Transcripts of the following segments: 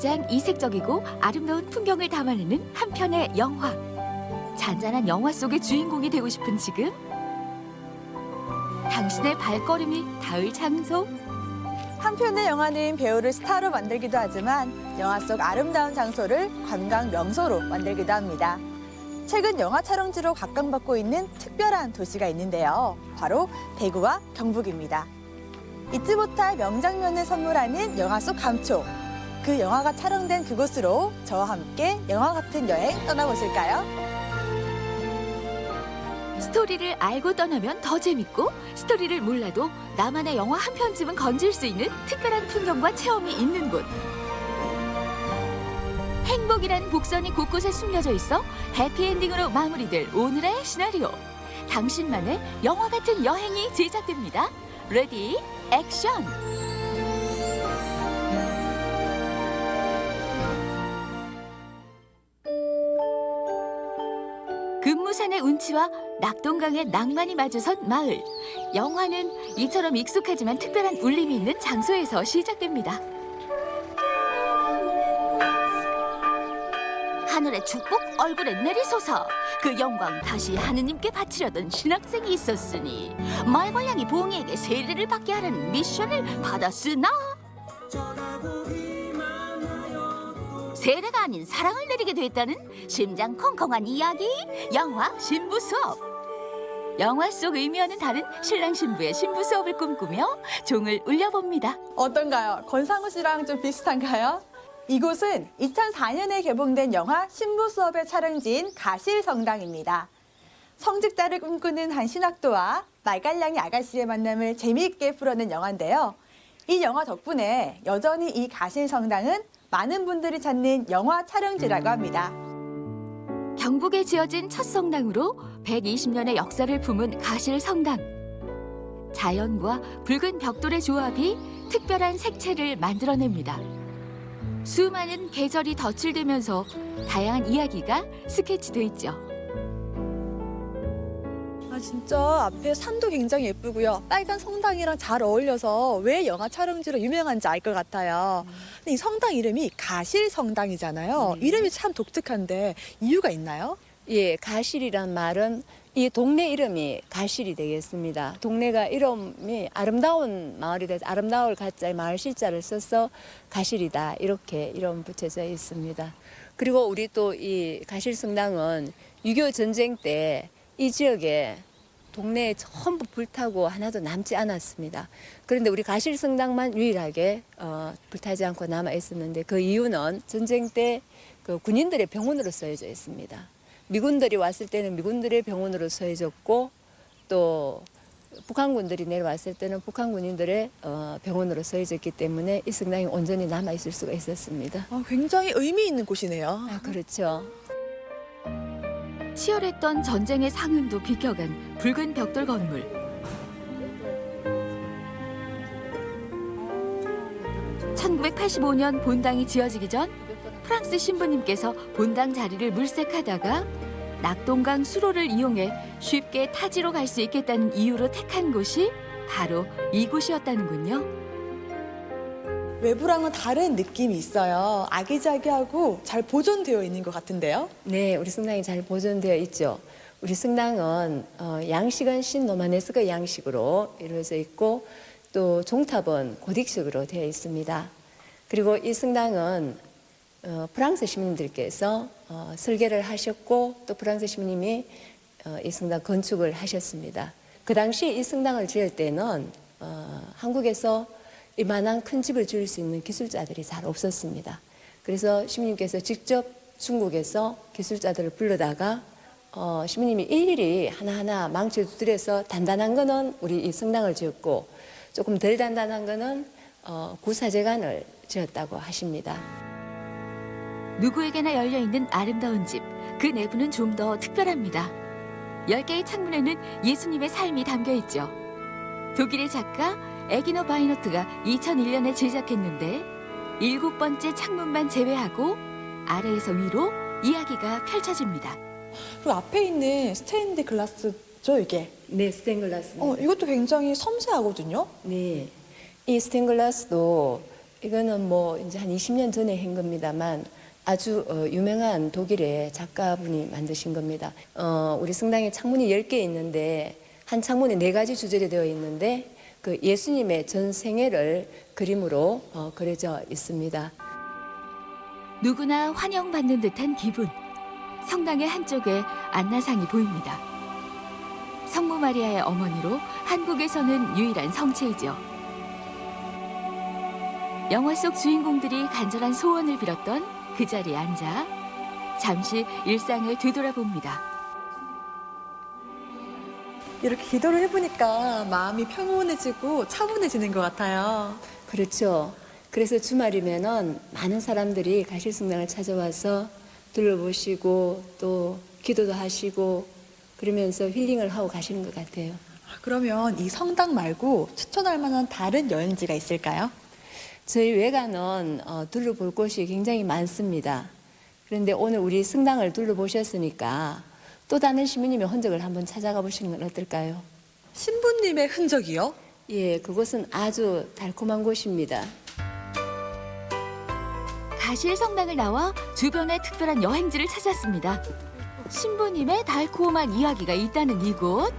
가장 이색적이고 아름다운 풍경을 담아내는 한 편의 영화. 잔잔한 영화 속의 주인공이 되고 싶은 지금, 당신의 발걸음이 닿을 장소. 한편의 영화는 배우를 스타로 만들기도 하지만 영화 속 아름다운 장소를 관광 명소로 만들기도 합니다. 최근 영화 촬영지로 각광받고 있는 특별한 도시가 있는데요. 바로 대구와 경북입니다. 잊지 못할 명장면을 선물하는 영화 속 감초. 그 영화가 촬영된 그곳으로 저와 함께 영화 같은 여행 떠나보실까요? 스토리를 알고 떠나면 더 재밌고, 스토리를 몰라도 나만의 영화 한 편쯤은 건질 수 있는 특별한 풍경과 체험이 있는 곳. 행복이라는 복선이 곳곳에 숨겨져 있어 해피엔딩으로 마무리될 오늘의 시나리오. 당신만의 영화 같은 여행이 제작됩니다. 레디, 액션! 금무산의 운치와 낙동강의 낭만이 마주선 마을. 영화는 이처럼 익숙하지만 특별한 울림이 있는 장소에서 시작됩니다. 하늘의 축복 얼굴에 내리소서. 그 영광 다시 하느님께 바치려던 신학생이 있었으니 말괄량이 봉이에게 세례를 받게 하는 미션을 받았으나 세례가 아닌 사랑을 내리게 됐다는 심장 콩콩한 이야기. 영화 신부 수업. 영화 속 의미와는 다른 신랑 신부의 신부 수업을 꿈꾸며 종을 울려봅니다. 어떤가요? 권상우 씨랑 좀 비슷한가요? 이곳은 2004년에 개봉된 영화 신부 수업의 촬영지인 가실성당입니다. 성직자를 꿈꾸는 한 신학도와 말갈량이 아가씨의 만남을 재미있게 풀어낸 영화인데요. 이 영화 덕분에 여전히 이 가실성당은 많은 분들이 찾는 영화 촬영지라고 합니다. 경북에 지어진 첫 성당으로 120년의 역사를 품은 가실성당. 자연과 붉은 벽돌의 조합이 특별한 색채를 만들어냅니다. 수많은 계절이 덧칠되면서 다양한 이야기가 스케치돼 있죠. 진짜 앞에 산도 굉장히 예쁘고요. 빨간 성당이랑 잘 어울려서 왜 영화 촬영지로 유명한지 알 것 같아요. 근데 이 성당 이름이 가실성당이잖아요. 이름이 참 독특한데 이유가 있나요? 예, 가실이란 말은 이 동네 이름이 가실이 되겠습니다. 동네가 이름이 아름다운 마을이 돼서 아름다울 가짜에 마을 실자를 써서 가실이다, 이렇게 이름 붙여져 있습니다. 그리고 우리 또 이 가실성당은 6.25 전쟁 때 이 지역에 동네에 전부 불타고 하나도 남지 않았습니다. 그런데 우리 가실성당만 유일하게 불타지 않고 남아 있었는데, 그 이유는 전쟁 때 그 군인들의 병원으로 쓰여져 있습니다. 미군들이 왔을 때는 미군들의 병원으로 쓰여졌고, 또 북한군들이 내려왔을 때는 북한 군인들의 병원으로 쓰여졌기 때문에 이 성당이 온전히 남아 있을 수가 있었습니다. 굉장히 의미 있는 곳이네요. 그렇죠. 치열했던 전쟁의 상흔도 비켜간 붉은 벽돌 건물. (1985년) 본당이 지어지기 전 프랑스 신부님께서 본당 자리를 물색하다가 낙동강 수로를 이용해 쉽게 타지로 갈 수 있겠다는 이유로 택한 곳이 바로 이곳이었다는군요. 외부랑은 다른 느낌이 있어요. 아기자기하고 잘 보존되어 있는 것 같은데요. 네, 우리 성당이 잘 보존되어 있죠. 우리 성당은 양식은 신로마네스크 양식으로 이루어져 있고, 또 종탑은 고딕식으로 되어 있습니다. 그리고 이 성당은 프랑스 시민들께서 설계를 하셨고, 또 프랑스 시민님이 이 성당 건축을 하셨습니다. 그 당시 이 성당을 지을 때는 한국에서 이만한 큰 집을 지을 수 있는 기술자들이 잘 없었습니다. 그래서 시민님께서 직접 중국에서 기술자들을 불러다가 시민님이 일일이 하나하나 망치를 두드려서 단단한 거는 우리 이 성당을 지었고, 조금 덜 단단한 거는 구사제관을 지었다고 하십니다. 누구에게나 열려있는 아름다운 집, 그 내부는 좀 더 특별합니다. 10개의 창문에는 예수님의 삶이 담겨있죠. 독일의 작가 에기너 바이너트가 2001년에 제작했는데 7번째 창문만 제외하고 아래에서 위로 이야기가 펼쳐집니다. 그리고 앞에 있는 스테인드 글라스죠, 이게? 네, 스테인글라스. 이것도 굉장히 섬세하거든요. 네, 이 스테인글라스도 이거는 뭐 이제 한 20년 전에 한 겁니다만 아주 유명한 독일의 작가분이 만드신 겁니다. 우리 성당에 창문이 10개 있는데 한 창문에 4가지 주절이 되어 있는데 그 예수님의 전 생애를 그림으로 그려져 있습니다. 누구나 환영받는 듯한 기분. 성당의 한쪽에 안나상이 보입니다. 성모 마리아의 어머니로 한국에서는 유일한 성체이죠. 영화 속 주인공들이 간절한 소원을 빌었던 그 자리에 앉아 잠시 일상을 되돌아봅니다. 이렇게 기도를 해보니까 마음이 평온해지고 차분해지는 것 같아요. 그렇죠. 그래서 주말이면은 많은 사람들이 가실성당을 찾아와서 둘러보시고 또 기도도 하시고 그러면서 힐링을 하고 가시는 것 같아요. 그러면 이 성당 말고 추천할 만한 다른 여행지가 있을까요? 저희 외가는 둘러볼 곳이 굉장히 많습니다. 그런데 오늘 우리 성당을 둘러보셨으니까 또 다른 시민님의 흔적을 한번 찾아가 보시는 건 어떨까요? 신부님의 흔적이요? 예, 그곳은 아주 달콤한 곳입니다. 가실 성당을 나와 주변의 특별한 여행지를 찾았습니다. 신부님의 달콤한 이야기가 있다는 이곳.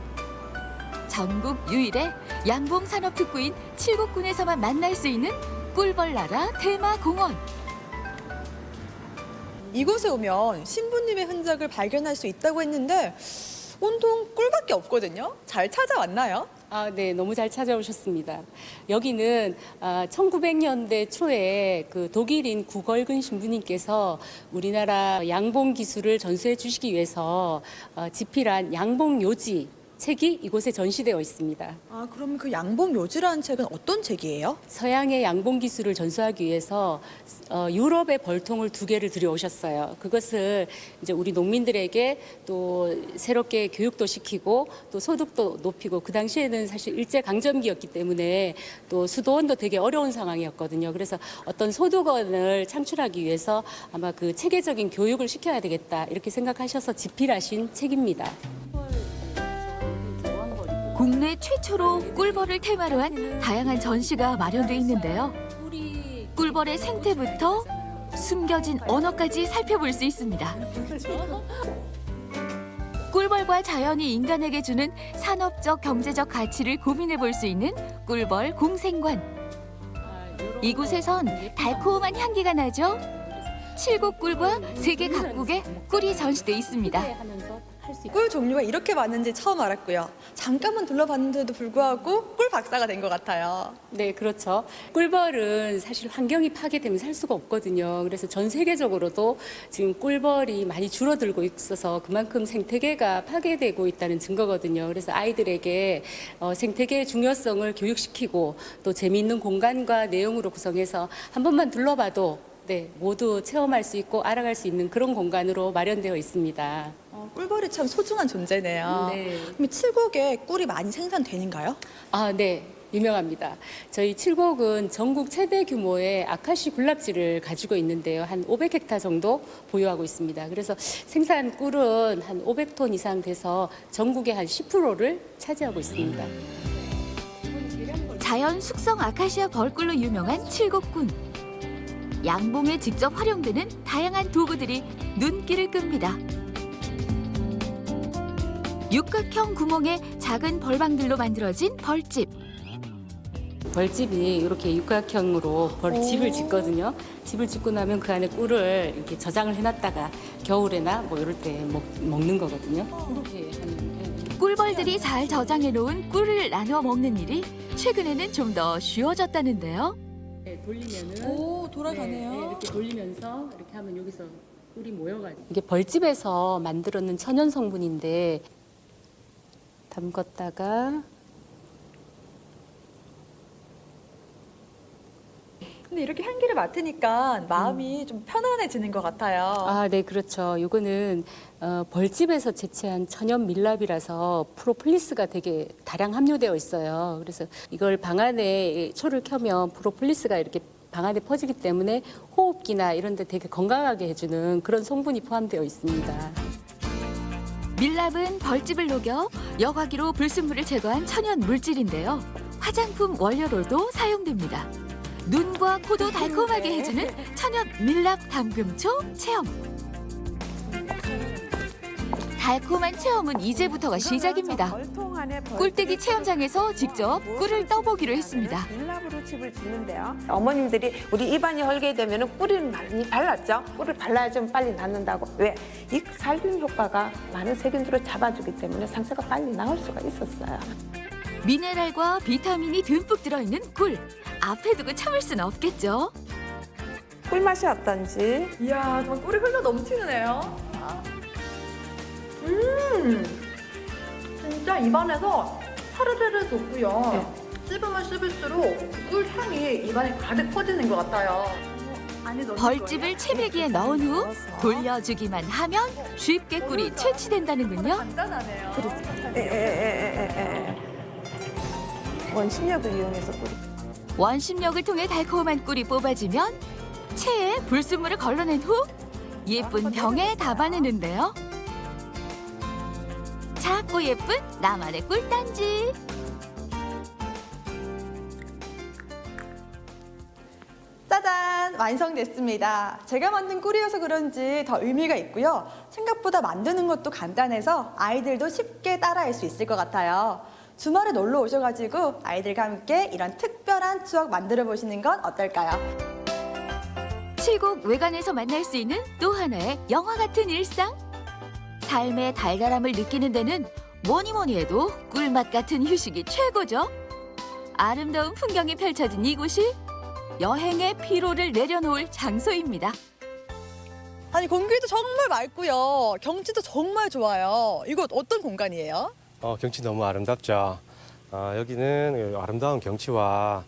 전국 유일의 양봉산업특구인 칠곡군에서만 만날 수 있는 꿀벌나라 테마공원. 이곳에 오면 신부님의 흔적을 발견할 수 있다고 했는데 온통 꿀밖에 없거든요. 잘 찾아왔나요? 네, 너무 잘 찾아오셨습니다. 여기는 1900년대 초에 그 독일인 구걸근 신부님께서 우리나라 양봉 기술을 전수해 주시기 위해서 집필한 양봉 묘지 책이 이곳에 전시되어 있습니다. 그럼 그 양봉 묘지라는 책은 어떤 책이에요? 서양의 양봉 기술을 전수하기 위해서 유럽의 벌통을 2개를 들여오셨어요. 그것을 이제 우리 농민들에게 또 새롭게 교육도 시키고 또 소득도 높이고 그 당시에는 사실 일제 강점기였기 때문에 또 수도원도 되게 어려운 상황이었거든요. 그래서 어떤 소득원을 창출하기 위해서 아마 그 체계적인 교육을 시켜야 되겠다 이렇게 생각하셔서 집필하신 책입니다. 국내 최초로 꿀벌을 테마로 한 다양한 전시가 마련돼 있는데요. 꿀벌의 생태부터 숨겨진 언어까지 살펴볼 수 있습니다. 꿀벌과 자연이 인간에게 주는 산업적, 경제적 가치를 고민해 볼 수 있는 꿀벌 공생관. 이곳에선 달콤한 향기가 나죠. 7곡 꿀과 세계 각국의 꿀이 전시돼 있습니다. 꿀 종류가 이렇게 많은지 처음 알았고요. 잠깐만 둘러봤는데도 불구하고 꿀 박사가 된 것 같아요. 네, 그렇죠. 꿀벌은 사실 환경이 파괴되면 살 수가 없거든요. 그래서 전 세계적으로도 지금 꿀벌이 많이 줄어들고 있어서 그만큼 생태계가 파괴되고 있다는 증거거든요. 그래서 아이들에게 생태계의 중요성을 교육시키고 또 재미있는 공간과 내용으로 구성해서 한 번만 둘러봐도 네, 모두 체험할 수 있고 알아갈 수 있는 그런 공간으로 마련되어 있습니다. 꿀벌이 참 소중한 존재네요. 네. 그럼 칠곡에 꿀이 많이 생산되는가요? 네. 유명합니다. 저희 칠곡은 전국 최대 규모의 아카시 군락지를 가지고 있는데요. 한 500헥타 정도 보유하고 있습니다. 그래서 생산 꿀은 한 500톤 이상 돼서 전국의 한 10%를 차지하고 있습니다. 자연 숙성 아카시아 벌꿀로 유명한 칠곡군. 양봉에 직접 활용되는 다양한 도구들이 눈길을 끕니다. 육각형 구멍에 작은 벌방들로 만들어진 벌집. 벌집이 이렇게 육각형으로 벌집을 짓거든요. 집을 짓고 나면 그 안에 꿀을 이렇게 저장을 해놨다가 겨울에나 뭐 이럴 때 먹는 거거든요. 이렇게 하는. 꿀벌들이 잘 저장해 놓은 꿀을 나눠 먹는 일이 최근에는 좀 더 쉬워졌다는데요. 네, 돌리면은 오, 돌아가네요. 네, 이렇게 돌리면서 이렇게 하면 여기서 꿀이 모여가지고 이게 벌집에서 만들어낸 천연 성분인데 담궜다가 근데 이렇게 향기를 맡으니까 마음이 좀 편안해지는 것 같아요. 네, 그렇죠. 이거는 벌집에서 채취한 천연 밀랍이라서 프로폴리스가 되게 다량 함유되어 있어요. 그래서 이걸 방 안에 초를 켜면 프로폴리스가 이렇게 방 안에 퍼지기 때문에 호흡기나 이런 데 되게 건강하게 해주는 그런 성분이 포함되어 있습니다. 밀랍은 벌집을 녹여 여과기로 불순물을 제거한 천연 물질인데요. 화장품 원료로도 사용됩니다. 눈과 코도 달콤하게 해주는 천연 밀랍 담금초 체험. 달콤한 체험은 이제부터가 시작입니다. 꿀떼기 체험장에서 직접 꿀을 떠보기로 했습니다. 밀랍으로 칩을 짓는데요. 어머님들이 우리 입안이 헐게 되면 꿀을 많이 발랐죠. 꿀을 발라야 좀 빨리 낫는다고. 왜? 이 살균 효과가 많은 세균들을 잡아주기 때문에 상처가 빨리 나을 수가 있었어요. 미네랄과 비타민이 듬뿍 들어있는 꿀. 앞에 두고 참을 수는 없겠죠. 꿀맛이 어떤지. 이야, 정말 꿀이 흘러 넘치네요. 진짜 입안에서 사르르르 돋고요. 네. 씹으면 씹을수록 꿀 향이 입안에 가득 퍼지는 것 같아요. 벌집을 채밀기에 넣은 후 돌려주기만 하면 쉽게 꿀이 채취된다는군요. 간단하네요. 원심력을 이용해서 꿀이. 원심력을 통해 달콤한 꿀이 뽑아지면 체에 불순물을 걸러낸 후 예쁜 병에 담아내는데요. 작고 예쁜 나만의 꿀단지. 짜잔! 완성됐습니다. 제가 만든 꿀이어서 그런지 더 의미가 있고요. 생각보다 만드는 것도 간단해서 아이들도 쉽게 따라할 수 있을 것 같아요. 주말에 놀러 오셔가지고 아이들과 함께 이런 특별한 추억 만들어 보시는 건 어떨까요? 칠곡 외관에서 만날 수 있는 또 하나의 영화 같은 일상. 삶의 달달함을 느끼는 데는 뭐니 해도 꿀맛 같은 휴식이 최고죠. 아름다운 풍경이 펼쳐진 이곳이 여행의 피로를 내려놓을 장소입니다. 아니, 공기도 정말 맑고요. 경치도 정말 좋아요. 이곳 어떤 공간이에요? 경치 너무 아름답죠. 여기는 아름다운 경치와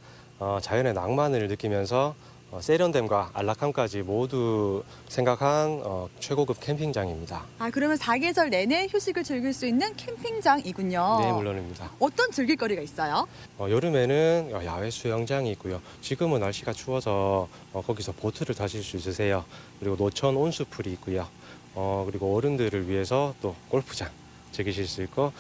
자연의 낭만을 느끼면서 세련됨과 안락함까지 모두 생각한 최고급 캠핑장입니다. 아, 그러면 사계절 내내 휴식을 즐길 수 있는 캠핑장이군요. 네, 물론입니다. 어떤 즐길 거리가 있어요? 여름에는 야외 수영장이 있고요. 지금은 날씨가 추워서 거기서 보트를 타실 수 있으세요. 그리고 노천 온수풀이 있고요. 그리고 어른들을 위해서 또 골프장 즐기실 수 있고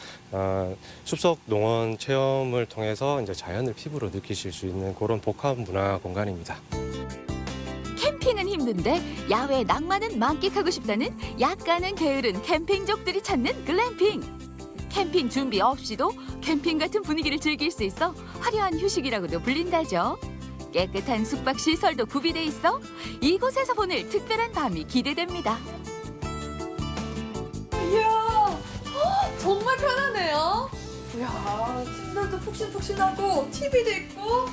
숲속 농원 체험을 통해서 이제 자연을 피부로 느끼실 수 있는 그런 복합 문화 공간입니다. 캠핑은 힘든데 야외 낭만은 만끽하고 싶다는 약간은 게으른 캠핑족들이 찾는 글램핑. 캠핑 준비 없이도 캠핑 같은 분위기를 즐길 수 있어 화려한 휴식이라고도 불린다죠. 깨끗한 숙박 시설도 구비돼 있어 이곳에서 보낼 특별한 밤이 기대됩니다. 이야, 정말 편하네요. 이야, 침대도 푹신푹신하고 TV도 있고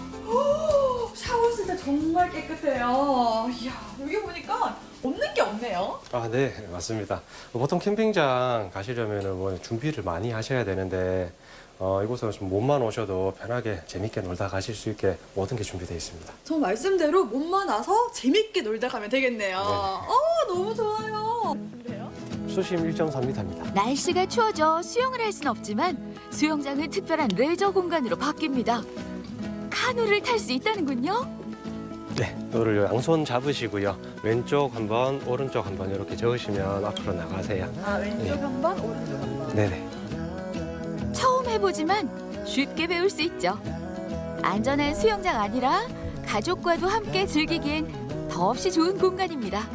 샤워 진짜 정말 깨끗해요. 이야, 여기 보니까 없는 게 없네요. 네, 맞습니다. 보통 캠핑장 가시려면 뭐 준비를 많이 하셔야 되는데 이곳은 좀 몸만 오셔도 편하게 재밌게 놀다 가실 수 있게 모든 게 준비되어 있습니다. 저 말씀대로 몸만 와서 재밌게 놀다 가면 되겠네요. 너무 좋아요. 수심 1.3m입니다. 날씨가 추워져 수영을 할 순 없지만 수영장은 특별한 레저 공간으로 바뀝니다. 카누를 탈 수 있다는군요. 네, 노를 양손 잡으시고요. 왼쪽 한번, 오른쪽 한번 이렇게 저으시면 앞으로 나가세요. 왼쪽 한 번, 오른쪽 한 번. 네네. 처음 해보지만 쉽게 배울 수 있죠. 안전한 수영장 아니라 가족과도 함께 즐기기엔 더없이 좋은 공간입니다.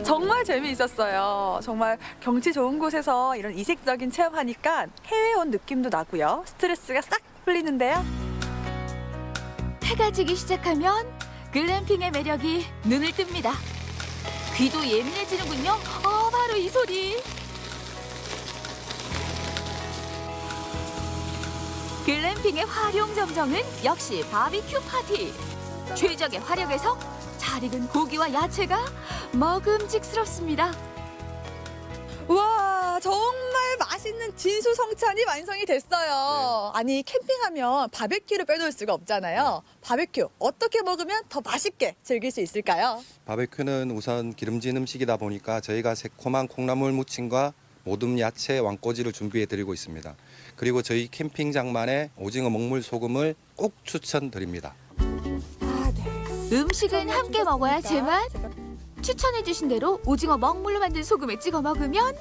정말 재미있었어요. 정말 경치 좋은 곳에서 이런 이색적인 체험하니까 해외 온 느낌도 나고요. 스트레스가 싹 풀리는데요. 해가 지기 시작하면 글램핑의 매력이 눈을 뜹니다. 귀도 예민해지는군요. 바로 이 소리. 글램핑의 활용 점정은 역시 바비큐 파티. 최적의 화력에서 잘 익은 고기와 야채가 먹음직스럽습니다. 우와, 정말 맛있는 진수성찬이 완성이 됐어요. 아니, 캠핑하면 바베큐를 빼놓을 수가 없잖아요. 바베큐 어떻게 먹으면 더 맛있게 즐길 수 있을까요? 바베큐는 우선 기름진 음식이다 보니까 저희가 새콤한 콩나물 무침과 모듬 야채 왕꼬지를 준비해 드리고 있습니다. 그리고 저희 캠핑장만의 오징어 먹물 소금을 꼭 추천드립니다. 음식은 함께 먹어야 제맛. 추천해주신 대로 오징어 먹물로 만든 소금에 찍어 먹으면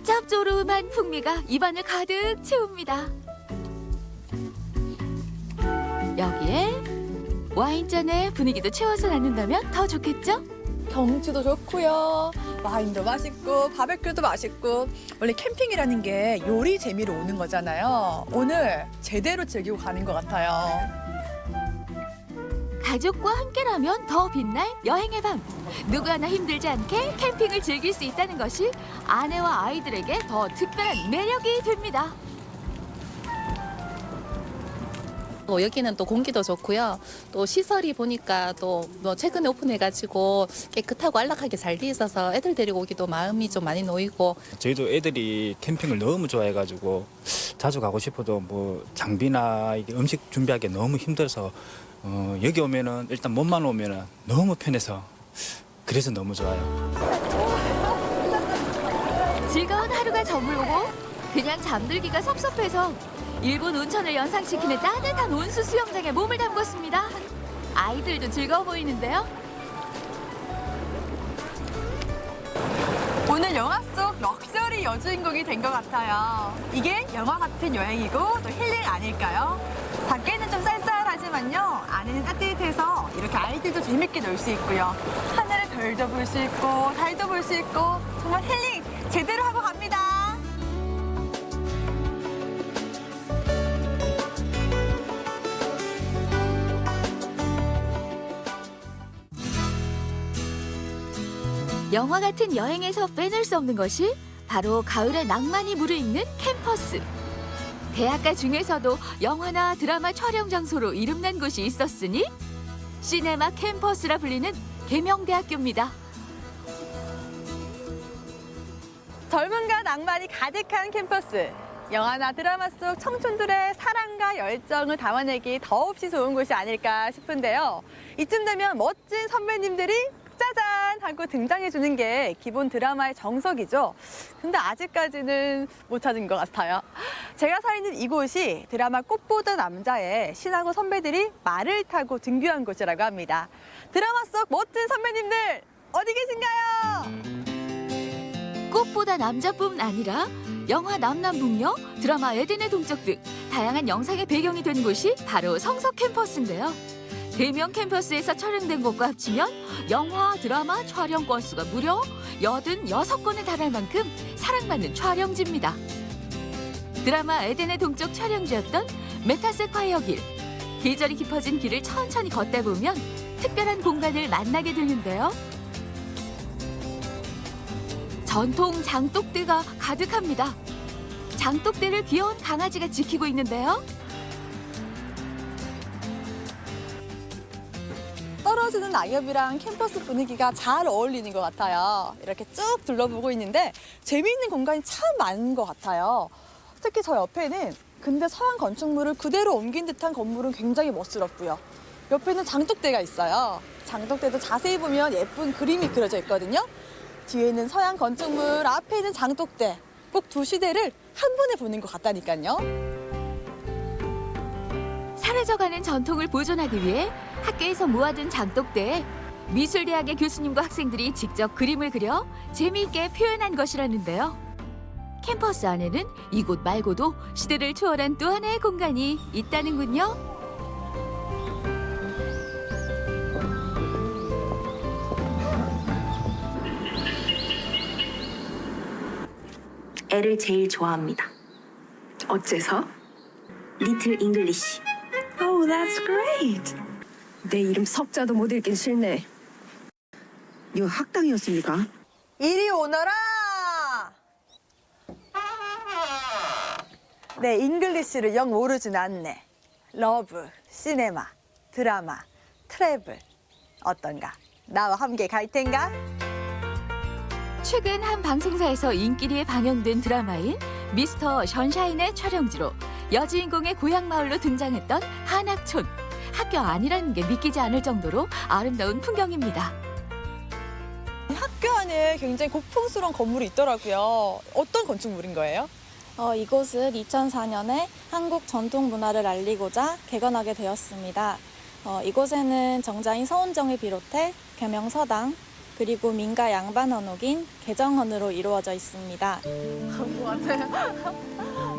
짭조름한 풍미가 입안을 가득 채웁니다. 여기에 와인잔에 분위기도 채워서 나눈다면 더 좋겠죠? 경치도 좋고요. 와인도 맛있고 바베큐도 맛있고. 원래 캠핑이라는 게 요리 재미로 오는 거잖아요. 오늘 제대로 즐기고 가는 것 같아요. 가족과 함께라면 더 빛날 여행의 밤. 누구 하나 힘들지 않게 캠핑을 즐길 수 있다는 것이 아내와 아이들에게 더 특별한 매력이 됩니다. 여기는 또 공기도 좋고요. 또 시설이 보니까 또 뭐 최근에 오픈해가지고 깨끗하고 안락하게 잘 돼 있어서 애들 데리고 오기도 마음이 좀 많이 놓이고. 저희도 애들이 캠핑을 너무 좋아해가지고 자주 가고 싶어도 뭐 장비나 이게 음식 준비하기 너무 힘들어서 여기 오면은 일단 몸만 오면은 너무 편해서 그래서 너무 좋아요. 즐거운 하루가 저물고 그냥 잠들기가 섭섭해서 일본 온천을 연상시키는 따뜻한 온수 수영장에 몸을 담궜습니다. 아이들도 즐거워 보이는데요. 오늘 영화 속 럭셔리 여주인공이 된 것 같아요. 이게 영화 같은 여행이고 또 힐링 아닐까요? 밖에는 좀 쌀쌀하지만요. 안에는 따뜻해서 이렇게 아이들도 재밌게 놀 수 있고요. 하늘의 별도 볼 수 있고 달도 볼 수 있고 정말 힐링 제대로 하고 갑니다. 영화 같은 여행에서 빼놓을 수 없는 것이 바로 가을의 낭만이 무르익는 캠퍼스. 대학가 중에서도 영화나 드라마 촬영 장소로 이름난 곳이 있었으니 시네마 캠퍼스라 불리는 계명대학교입니다. 젊음과 낭만이 가득한 캠퍼스. 영화나 드라마 속 청춘들의 사랑과 열정을 담아내기 더없이 좋은 곳이 아닐까 싶은데요. 이쯤 되면 멋진 선배님들이 짜잔 하고 등장해주는 게 기본 드라마의 정석이죠. 근데 아직까지는 못 찾은 것 같아요. 제가 서 있는 이곳이 드라마 꽃보다 남자의 신하고 선배들이 말을 타고 등교한 곳이라고 합니다. 드라마 속 멋진 선배님들 어디 계신가요? 꽃보다 남자뿐 아니라 영화 남남북녀, 드라마 에덴의 동쪽 등 다양한 영상의 배경이 된 곳이 바로 성서 캠퍼스인데요. 대명 캠퍼스에서 촬영된 곳과 합치면 영화, 드라마 촬영 건수가 무려 86건에 달할 만큼 사랑받는 촬영지입니다. 드라마 에덴의 동쪽 촬영지였던 메타세콰이어 길. 계절이 깊어진 길을 천천히 걷다 보면 특별한 공간을 만나게 되는데요. 전통 장독대가 가득합니다. 장독대를 귀여운 강아지가 지키고 있는데요. 떨어지는 낙엽이랑 캠퍼스 분위기가 잘 어울리는 것 같아요. 이렇게 쭉 둘러보고 있는데 재미있는 공간이 참 많은 것 같아요. 특히 저 옆에는 근대 서양 건축물을 그대로 옮긴 듯한 건물은 굉장히 멋스럽고요. 옆에는 장독대가 있어요. 장독대도 자세히 보면 예쁜 그림이 그려져 있거든요. 뒤에는 서양 건축물, 앞에는 장독대. 꼭 두 시대를 한 번에 보는 것 같다니까요. 사라져가는 전통을 보존하기 위해 학교에서 모아둔 장독대에 미술대학의 교수님과 학생들이 직접 그림을 그려 재미있게 표현한 것이라는데요. 캠퍼스 안에는 이곳 말고도 시대를 초월한 또 하나의 공간이 있다는군요. 애를 제일 좋아합니다. 어째서? 리틀 잉글리시. Oh, that's great. 내 이름 석자도 못 읽긴 싫네. 이거 학당이었습니까? 이리 오너라! 네, 잉글리시를 영 모르진 않네. 러브, 시네마, 드라마, 트래블. 어떤가? 나와 함께 갈 텐가? 최근 한 방송사에서 인기리에 방영된 드라마인 미스터 션샤인의 촬영지로 여주인공의 고향 마을로 등장했던 한학촌. 학교 아니라는 게 믿기지 않을 정도로 아름다운 풍경입니다. 학교 안에 굉장히 고풍스러운 건물이 있더라고요. 어떤 건축물인 거예요? 이곳은 2004년에 한국 전통 문화를 알리고자 개관하게 되었습니다. 이곳에는 정자인 서운정을 비롯해 계명서당, 그리고 민가 양반 한옥인 개정헌으로 이루어져 있습니다.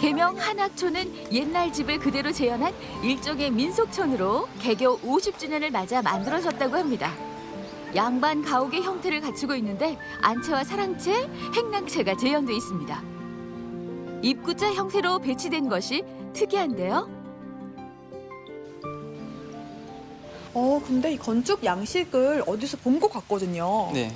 계명 한학촌은 옛날 집을 그대로 재현한 일종의 민속촌으로 개교 50주년을 맞아 만들어졌다고 합니다. 양반 가옥의 형태를 갖추고 있는데 안채와 사랑채, 행랑채가 재현돼 있습니다. 입구자 형태로 배치된 것이 특이한데요. 근데 이 건축 양식을 어디서 본 것 같거든요. 네.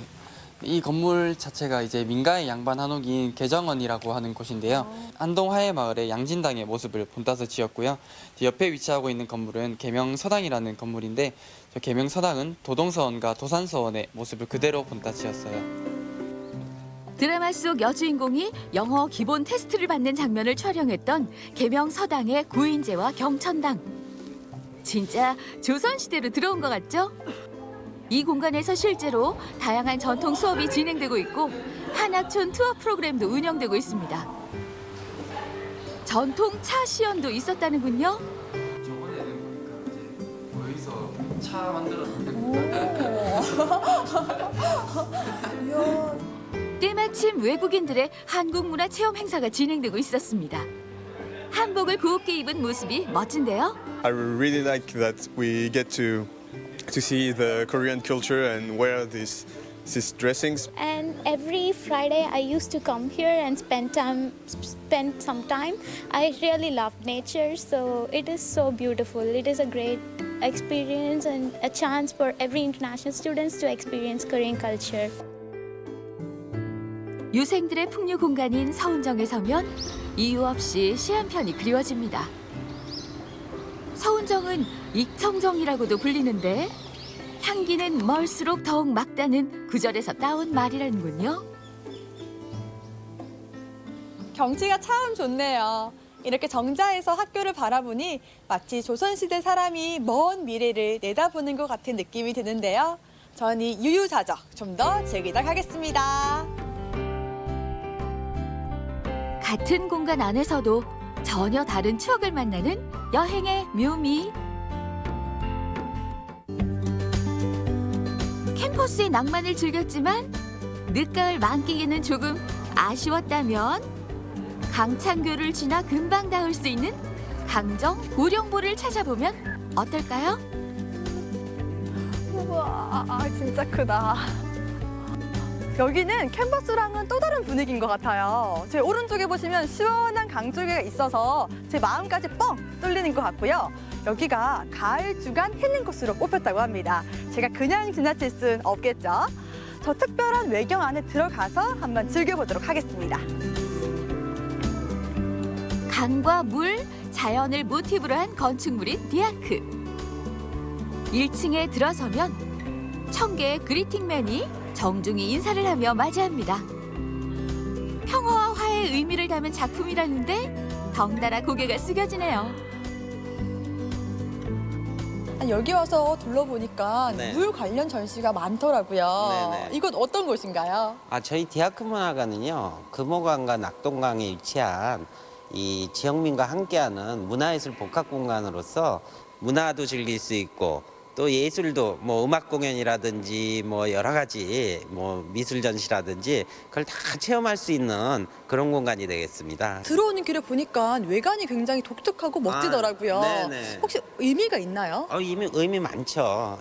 이 건물 자체가 이제 민가의 양반 한옥인 개정원이라고 하는 곳인데요. 안동 화해마을의 양진당의 모습을 본따서 지었고요. 옆에 위치하고 있는 건물은 계명서당이라는 건물인데 저 계명서당은 도동서원과 도산서원의 모습을 그대로 본따 지었어요. 드라마 속 여주인공이 영어 기본 테스트를 받는 장면을 촬영했던 계명서당의 구인제와 경천당. 진짜 조선시대로 들어온 것 같죠? 이 공간에서 실제로 다양한 전통 수업이 진행되고 있고 한학촌 투어 프로그램도 운영되고 있습니다. 전통 차 시연도 있었다는군요. 저번에는 보니까 이제 거기서 차 만들었는데 때마침 외국인들의 한국 문화 체험 행사가 진행되고 있었습니다. 한복을 곱게 입은 모습이 멋진데요. I really like that we get to see the Korean culture and wear these dressings. And every Friday I used to come here and spend some time. I really love nature, so it is so beautiful. It is a great experience and a chance for every international students to experience Korean culture. 유생들의 풍류 공간인 서운정에 서면 이유 없이 시 한 편이 그리워집니다. 서운정은 익청정이라고도 불리는데 향기는 멀수록 더욱 막다는 구절에서 따온 말이라는군요. 경치가 참 좋네요. 이렇게 정자에서 학교를 바라보니 마치 조선시대 사람이 먼 미래를 내다보는 것 같은 느낌이 드는데요. 전 이 유유자적 좀 더 즐기다 가겠습니다. 같은 공간 안에서도 전혀 다른 추억을 만나는 여행의 묘미. 캠퍼스의 낭만을 즐겼지만 늦가을 만끽에는 조금 아쉬웠다면 강창교를 지나 금방 닿을 수 있는 강정 보령보를 찾아보면 어떨까요? 우와, 진짜 크다. 여기는 캔버스랑은 또 다른 분위기인 것 같아요. 제 오른쪽에 보시면 시원한 강조개가 있어서 제 마음까지 뻥 뚫리는 것 같고요. 여기가 가을 주간 힐링 코스로 뽑혔다고 합니다. 제가 그냥 지나칠 순 없겠죠. 저 특별한 외경 안에 들어가서 한번 즐겨보도록 하겠습니다. 강과 물, 자연을 모티브로 한 건축물인 디아크. 1층에 들어서면 1000개의 그리팅맨이 정중히 인사를 하며 맞이합니다. 평화와 화해의 의미를 담은 작품이라는데 덩달아 고개가 숙여지네요. 여기 와서 둘러보니까 네. 물 관련 전시가 많더라고요. 네네. 이건 어떤 곳인가요? 저희 디아크 문화관은요, 금호강과 낙동강에 위치한 이 지역민과 함께하는 문화예술 복합 공간으로서 문화도 즐길 수 있고 또 예술도 뭐 음악 공연이라든지 뭐 여러 가지 뭐 미술 전시라든지 그걸 다 체험할 수 있는 그런 공간이 되겠습니다. 들어오는 길에 보니까 외관이 굉장히 독특하고 멋지더라고요. 네네. 혹시 의미가 있나요? 의미 많죠.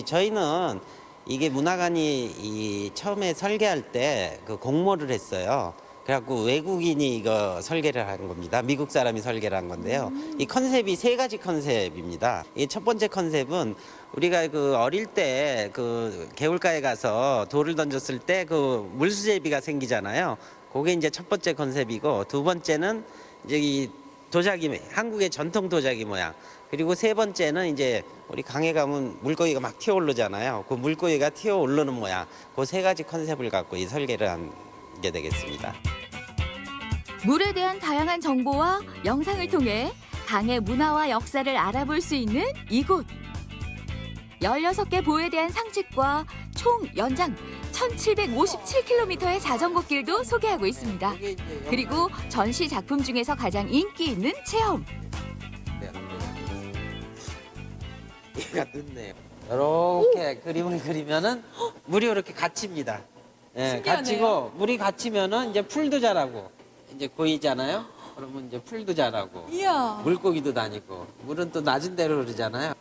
저희는 이게 문화관이 처음에 설계할 때 그 공모를 했어요. 그래갖고 외국인이 이거 설계를 한 겁니다. 미국 사람이 설계를 한 건데요. 이 컨셉이 3가지 컨셉입니다. 이 첫 번째 컨셉은 우리가 그 어릴 때 그 개울가에 가서 돌을 던졌을 때 그 물수제비가 생기잖아요. 그게 이제 첫 번째 컨셉이고, 두 번째는 이제 이 도자기, 한국의 전통 도자기 모양. 그리고 세 번째는 이제 우리 강에 가면 물고기가 막 튀어오르잖아요. 그 물고기가 튀어오르는 모양. 그 3가지 컨셉을 갖고 이 설계를 한 게 되겠습니다. 물에 대한 다양한 정보와 영상을 통해 강의 문화와 역사를 알아볼 수 있는 이곳. 16개 보에 대한 상책과 총 연장 1757km의 자전거 길도 소개하고 있습니다. 그리고 전시 작품 중에서 가장 인기 있는 체험. 얘가 늦네요. 이렇게 그림을 그리면은 물이 이렇게 갇힙니다. 예, 신기하네요. 갇히고 물이 갇히면은 이제 풀도 자라고 이제 고이잖아요. 그러면 이제 풀도 자라고 이야. 물고기도 다니고 물은 또 낮은 데로 흐르잖아요.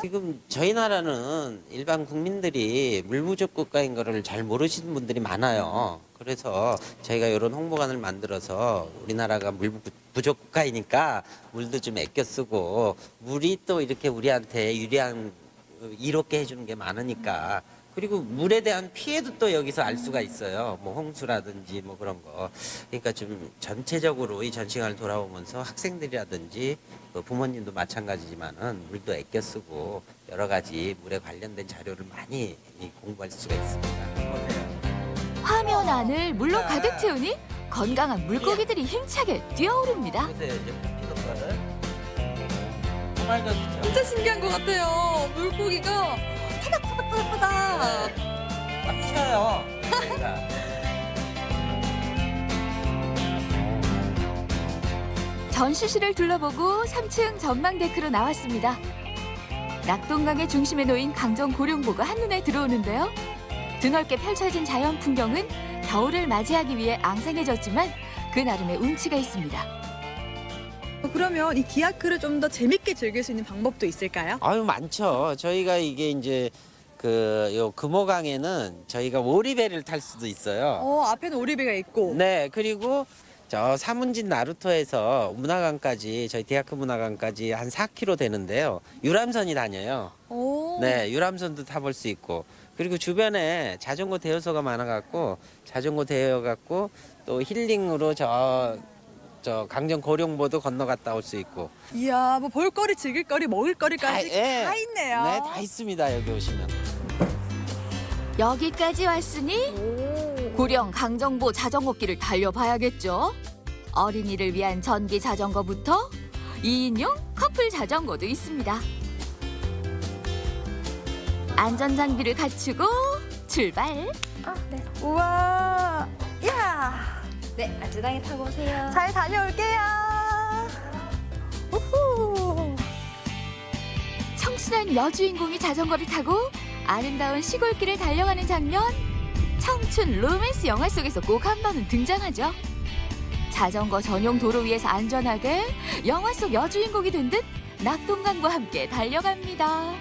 지금 저희 나라는 일반 국민들이 물 부족 국가인 거를 잘 모르시는 분들이 많아요. 그래서 저희가 이런 홍보관을 만들어서 우리나라가 물 부족 국가이니까 물도 좀 아껴 쓰고 물이 또 이렇게 우리한테 유리한 이롭게 해주는 게 많으니까 그리고 물에 대한 피해도 또 여기서 알 수가 있어요. 뭐 홍수라든지 뭐 그런 거. 그러니까 좀 전체적으로 이 전시관을 돌아오면서 학생들이라든지 그 부모님도 마찬가지지만은 물도 아껴 쓰고 여러 가지 물에 관련된 자료를 많이 공부할 수가 있습니다. 보세요. 화면 안을 물로 가득 채우니 건강한 물고기들이 힘차게 뛰어오릅니다. 보세요. 이제 피는 거를. 맑아지죠? 진짜 신기한 것 같아요. 물고기가 파닥파닥파닥파닥. 막 튀어요. 저희가. 전시실을 둘러보고 3층 전망데크로 나왔습니다. 낙동강의 중심에 놓인 강정 고룡보가 한눈에 들어오는데요. 드넓게 펼쳐진 자연 풍경은 겨울을 맞이하기 위해 앙상해졌지만 그 나름의 운치가 있습니다. 그러면 이 디아크를 좀 더 재밌게 즐길 수 있는 방법도 있을까요? 아유 많죠. 저희가 이게 이제 요 금호강에는 저희가 오리배를 탈 수도 있어요. 앞에는 오리배가 있고. 네, 그리고 저 사문진 나루터에서 문화강까지 저희 디아크 문화강까지 한 4km 되는데요. 유람선이 다녀요. 오. 네, 유람선도 타볼 수 있고 그리고 주변에 자전거 대여소가 많아갖고 자전거 대여갖고 또 힐링으로 저 강정 고룡보도 건너갔다 올 수 있고. 이야, 뭐 볼거리, 즐길거리, 먹을거리까지 예. 다 있네요. 네, 다 있습니다. 여기 오시면. 여기까지 왔으니 고령 강정보 자전거길을 달려봐야겠죠. 어린이를 위한 전기 자전거부터 2인용 커플 자전거도 있습니다. 안전장비를 갖추고 출발. 네. 우와, 이야. 네, 안전하게 타고 오세요. 잘 다녀올게요. 우후. 청순한 여주인공이 자전거를 타고 아름다운 시골길을 달려가는 장면. 청춘 로맨스 영화 속에서 꼭 한 번은 등장하죠. 자전거 전용 도로 위에서 안전하게 영화 속 여주인공이 된 듯 낙동강과 함께 달려갑니다.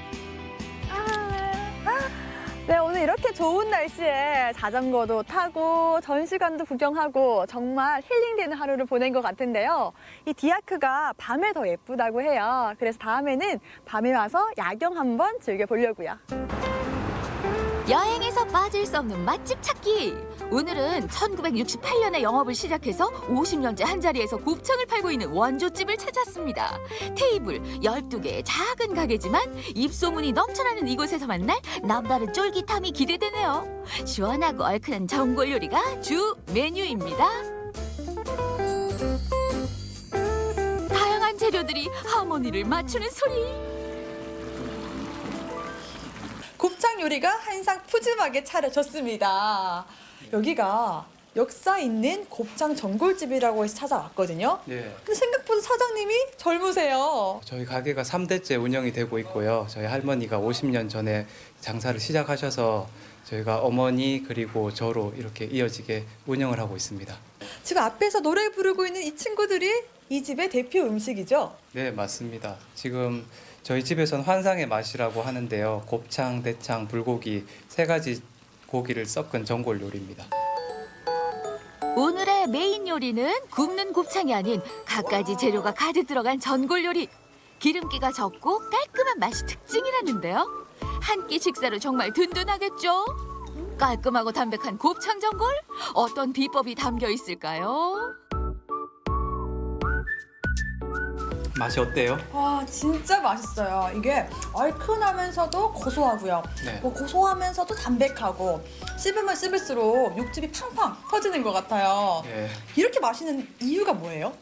네, 오늘 이렇게 좋은 날씨에 자전거도 타고 전시관도 구경하고 정말 힐링되는 하루를 보낸 것 같은데요. 이 디아크가 밤에 더 예쁘다고 해요. 그래서 다음에는 밤에 와서 야경 한번 즐겨보려고요. 여행에서 빠질 수 없는 맛집 찾기. 오늘은 1968년에 영업을 시작해서 50년째 한자리에서 곱창을 팔고 있는 원조집을 찾았습니다. 테이블 12개의 작은 가게지만 입소문이 넘쳐나는 이곳에서 만날 남다른 쫄깃함이 기대되네요. 시원하고 얼큰한 전골 요리가 주 메뉴입니다. 다양한 재료들이 하모니를 맞추는 소리. 곱창 요리가 한상 푸짐하게 차려졌습니다. 여기가 역사 있는 곱창 전골집이라고 해서 찾아왔거든요. 네. 근데 생각보다 사장님이 젊으세요. 저희 가게가 3대째 운영이 되고 있고요. 저희 할머니가 50년 전에 장사를 시작하셔서 저희가 어머니 그리고 저로 이렇게 이어지게 운영을 하고 있습니다. 지금 앞에서 노래 부르고 있는 이 친구들이 이 집의 대표 음식이죠? 네, 맞습니다. 지금 저희 집에서는 환상의 맛이라고 하는데요. 곱창, 대창, 불고기 세 가지 고기를 섞은 전골 요리입니다. 오늘의 메인 요리는 굽는 곱창이 아닌 갖가지 재료가 가득 들어간 전골 요리. 기름기가 적고 깔끔한 맛이 특징이라는데요. 한 끼 식사로 정말 든든하겠죠? 깔끔하고 담백한 곱창 전골? 어떤 비법이 담겨 있을까요? 맛이 어때요? 와, 진짜 맛있어요. 이게 얼큰하면서도 고소하고요. 네. 뭐 고소하면서도 담백하고 씹으면 씹을수록 육즙이 팡팡 터지는 것 같아요. 네. 이렇게 맛있는 이유가 뭐예요?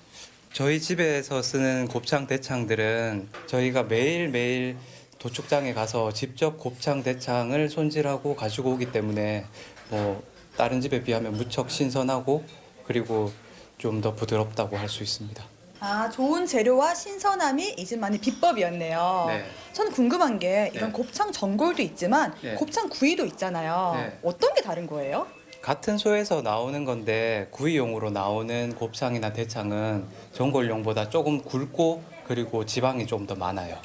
저희 집에서 쓰는 곱창, 대창들은 저희가 매일매일 도축장에 가서 직접 곱창, 대창을 손질하고 가지고 오기 때문에 뭐 다른 집에 비하면 무척 신선하고 그리고 좀 더 부드럽다고 할 수 있습니다. 아, 좋은 재료와 신선함이 이 집만의 비법이었네요. 네. 저는 궁금한 게 이런 네. 곱창 전골도 있지만 네. 곱창 구이도 있잖아요. 네. 어떤 게 다른 거예요? 같은 소에서 나오는 건데 구이용으로 나오는 곱창이나 대창은 전골용보다 조금 굵고 그리고 지방이 좀 더 많아요.